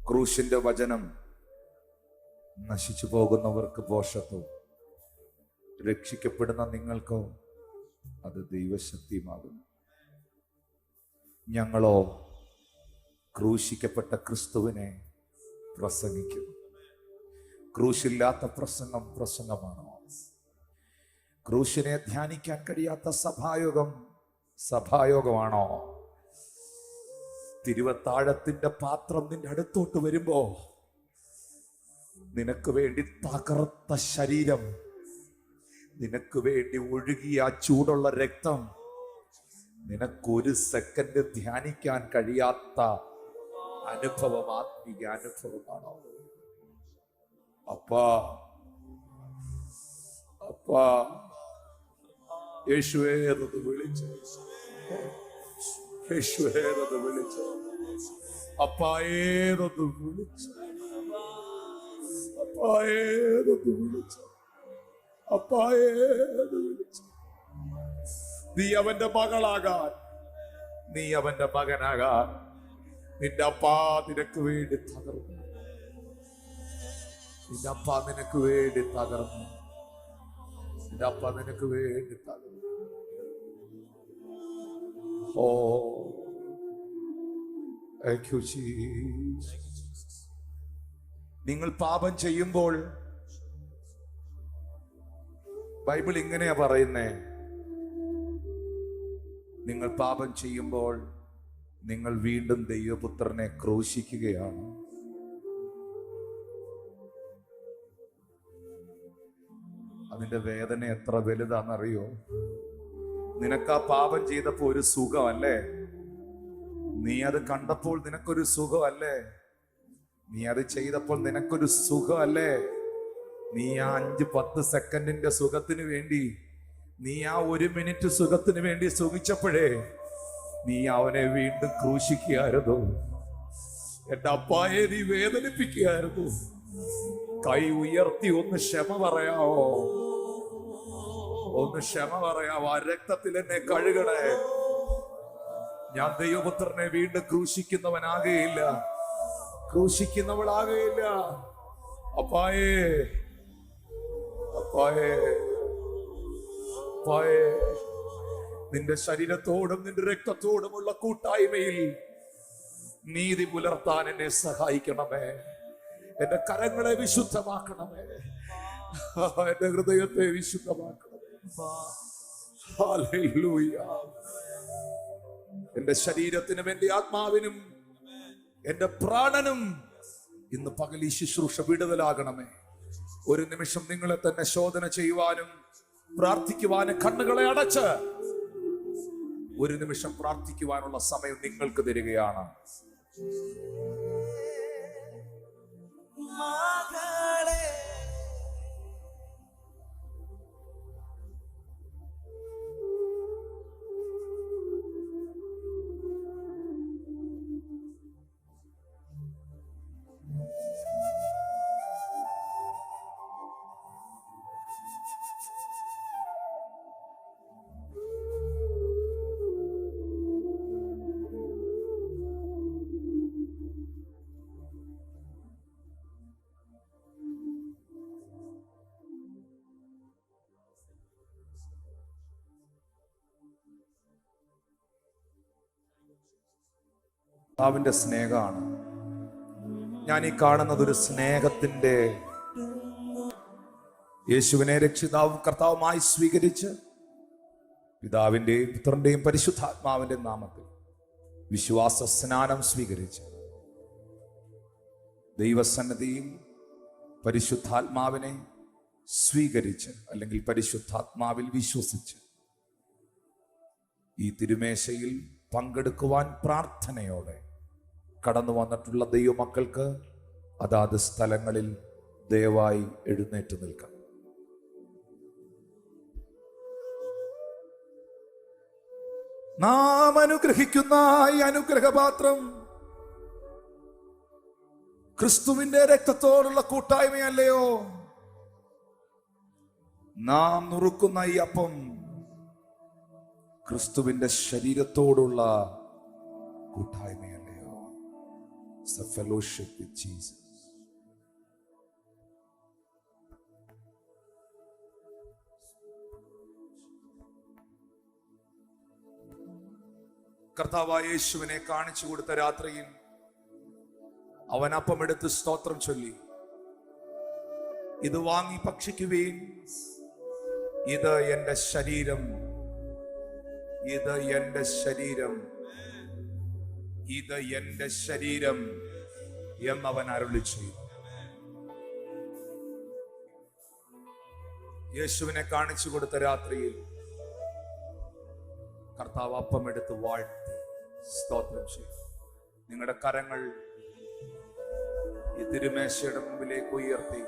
ക്രൂശിന്റെ വചനം നശിച്ചു പോകുന്നവർക്ക് പോഷത്വം, രക്ഷിക്കപ്പെടുന്ന നിങ്ങൾക്കോ അത് ദൈവശക്തിയുമാകുന്നു. ഞങ്ങളോ ക്രൂശിക്കപ്പെട്ട ക്രിസ്തുവിനെ പ്രസംഗിക്കുന്നു. ക്രൂശില്ലാത്ത പ്രസംഗമാണോ? ക്രൂശിനെ ധ്യാനിക്കാൻ കഴിയാത്ത സഭായോഗമാണോ? തിരുവത്താഴത്തിന്റെ പാത്രം നിന്റെ അടുത്തോട്ട് വരുമ്പോ നിനക്ക് വേണ്ടി തകർത്ത ശരീരം, നിനക്ക് വേണ്ടി ഒഴുകിയ ആ ചൂടുള്ള രക്തം, നിനക്കൊരു സെക്കൻഡ് ധ്യാനിക്കാൻ കഴിയാത്ത അനുഭവം, ആത്മീയ അനുഭവമാണോ? അപ്പാ യേശുവേ എന്ന് വിളിച്ചു, യേശുവേ എന്ന് വിളിച്ചു, അപ്പായേതൊന്ന് വിളിച്ചു, അപ്പായേതൊന്ന് വിളിച്ചു, അപ്പായേത് വിളിച്ചു. നീ അവന്റെ മകളാകാൻ, നീ അവന്റെ മകനാകാൻ നിന്റെ അപ്പാ നിനക്ക് വേണ്ടി തകർന്നു. നിന്റെ അപ്പ നിനക്ക് വേണ്ടി തകർന്നു. നിന്റെ അപ്പ നിനക്ക് വേണ്ടി തകർന്നു. ഓ താങ്ക് യു ജീസസ്. നിങ്ങൾ പാപം ചെയ്യുമ്പോൾ ബൈബിൾ ഇങ്ങനെയാ പറയുന്നേ, നിങ്ങൾ പാപം ചെയ്യുമ്പോൾ നിങ്ങൾ വീണ്ടും ദൈവപുത്രനെ ക്രൂശിക്കുകയാണ്. അതിന്റെ വേദന എത്ര വലുതാണെന്നറിയോ? നിനക്ക് ആ പാപം ചെയ്തപ്പോ ഒരു സുഖമല്ലേ? നീ അത് കണ്ടപ്പോൾ നിനക്കൊരു സുഖമല്ലേ? നീ അത് ചെയ്തപ്പോൾ നിനക്കൊരു സുഖമല്ലേ? നീ ആ 5-10 സെക്കൻഡിന്റെ സുഖത്തിന് വേണ്ടി, നീ ആ 1 മിനിറ്റ് സുഖത്തിന് വേണ്ടി സുഖിച്ചപ്പോഴേ നീ അവനെ വീണ്ടും ക്രൂശിക്കുകയായിരുന്നു. എന്റെ അപ്പായെ നീ വേദനിപ്പിക്കുകയായിരുന്നു. കൈ ഉയർത്തി ഒന്ന് ക്ഷമ പറയാവോ? ഒന്ന് ക്ഷമ പറയാവോ? ആ രക്തത്തിൽ എന്നെ കഴുകണേ. ഞാൻ ദൈവപുത്രനെ വീണ്ടും ക്രൂശിക്കുന്നവനാകുകയില്ല, ക്രൂശിക്കുന്നവളാകുകയില്ല. അപ്പായേ, അപ്പായേ, അപ്പായേ, നിന്റെ ശരീരത്തോടും നിന്റെ രക്തത്തോടുമുള്ള കൂട്ടായ്മയിൽ നീതി പുലർത്താൻ എന്നെ സഹായിക്കണമേ. എന്റെ കരങ്ങളെ വിശുദ്ധമാക്കണമേ. എന്റെ ഹൃദയത്തെ വിശുദ്ധമാക്കണമേ. ഹല്ലേലൂയ. എന്റെ ശരീരത്തിനും എന്റെ ആത്മാവിനും എന്റെ പ്രാണനും ഇന്ന് പകൽ ഈ ശുശ്രൂഷ വിടുതലാകണമേ. ഒരു നിമിഷം നിങ്ങളെ തന്നെ ശോധന ചെയ്യുവാനും പ്രാർത്ഥിക്കുവാനും കണ്ണുകളെ അടച്ച് ഒരു നിമിഷം പ്രാർത്ഥിക്കുവാനുള്ള സമയം നിങ്ങൾക്ക് തരികയാണ്. അവന്റെ സ്നേഹമാണ്. ഞാൻ ഈ കാണുന്നത് ഒരു സ്നേഹത്തിന്റെ, യേശുവിനെ രക്ഷിതാവും കർത്താവുമായി സ്വീകരിച്ച് പിതാവിന്റെയും പുത്രന്റെയും പരിശുദ്ധാത്മാവിന്റെ നാമത്തിൽ വിശ്വാസ സ്നാനം സ്വീകരിച്ച് ദൈവസന്നിധിയിൽ പരിശുദ്ധാത്മാവിനെ സ്വീകരിച്ച് അല്ലെങ്കിൽ പരിശുദ്ധാത്മാവിൽ വിശ്വസിച്ച് ഈ തിരുമേശയിൽ പങ്കെടുക്കുവാൻ പ്രാർത്ഥനയോടെ കടന്നു വന്നിട്ടുള്ള ദൈവമക്കൾക്ക് അതാത് സ്ഥലങ്ങളിൽ ദയവായി എഴുന്നേറ്റ് നിൽക്കാം. നാം അനുഗ്രഹിക്കുന്ന ഈ അനുഗ്രഹപാത്രം ക്രിസ്തുവിന്റെ രക്തത്തോടുള്ള കൂട്ടായ്മയല്ലയോ? നാം നുറുക്കുന്ന ഈ അപ്പം ക്രിസ്തുവിന്റെ ശരീരത്തോടുള്ള കൂട്ടായ്മയല്ലയോ? It's a fellowship with Jesus. കർത്താവായ യേശുവിനെ കാണിച്ചു കൊടുത്ത രാത്രിയിൽ അവൻ അപ്പമെടുത്ത് സ്തോത്രം ചൊല്ലി, ഇത് വാങ്ങി ഭക്ഷിക്കുവീൻ, ഇത് എന്റെ ശരീരം, ഇത് എന്റെ ശരീരം, ഇത് എന്റെ ശരീരം എന്നവൻ അരുളി ചെയ്തു. യേശുവിനെ കാണിച്ചു കൊടുത്ത രാത്രിയിൽ കർത്താവ് അപ്പമെടുത്ത് വാഴ്ത്തി സ്തോത്രം ചെയ്തു. നിങ്ങളുടെ കരങ്ങൾ ഈ തിരുമേശയുടെ മുമ്പിലേക്ക് ഉയർത്തി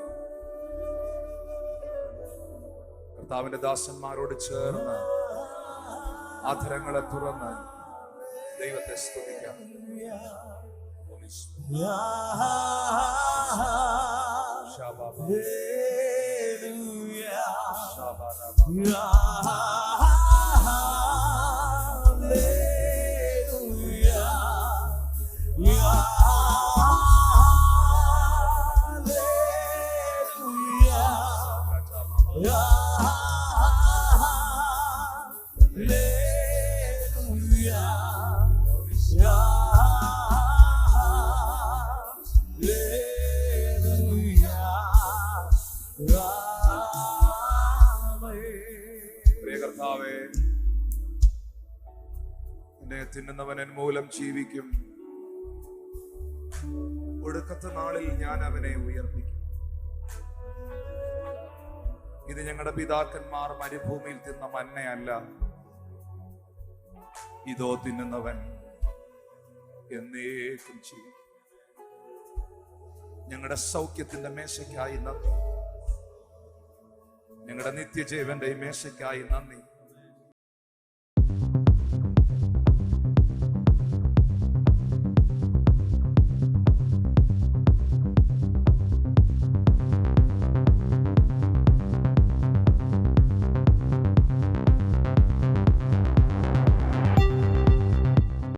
കർത്താവിന്റെ ദാസന്മാരോട് ചേർന്ന് അധരങ്ങളെ തുറന്ന് ദൈവത്തെ സ്തുതിക്കാം. കർത്താവേ, എന്നെ തിന്നുന്നവൻ മൂലം ജീവിക്കും, ഒടുക്കത്തെ നാളിൽ ഞാൻ അവനെ ഉയർപ്പിക്കും. ഇത് ഞങ്ങളുടെ പിതാക്കന്മാർ മരുഭൂമിയിൽ തിന്ന മന്നയല്ല, ഇതോ തിന്നുന്നവൻ എന്നേക്കും ചെയ്യും. ഞങ്ങളുടെ സൗഖ്യത്തിന്റെ മേശയ്ക്കായി നന്ദി, ഞങ്ങളുടെ നിത്യജീവന്റെ മേശയ്ക്കായി നന്ദി.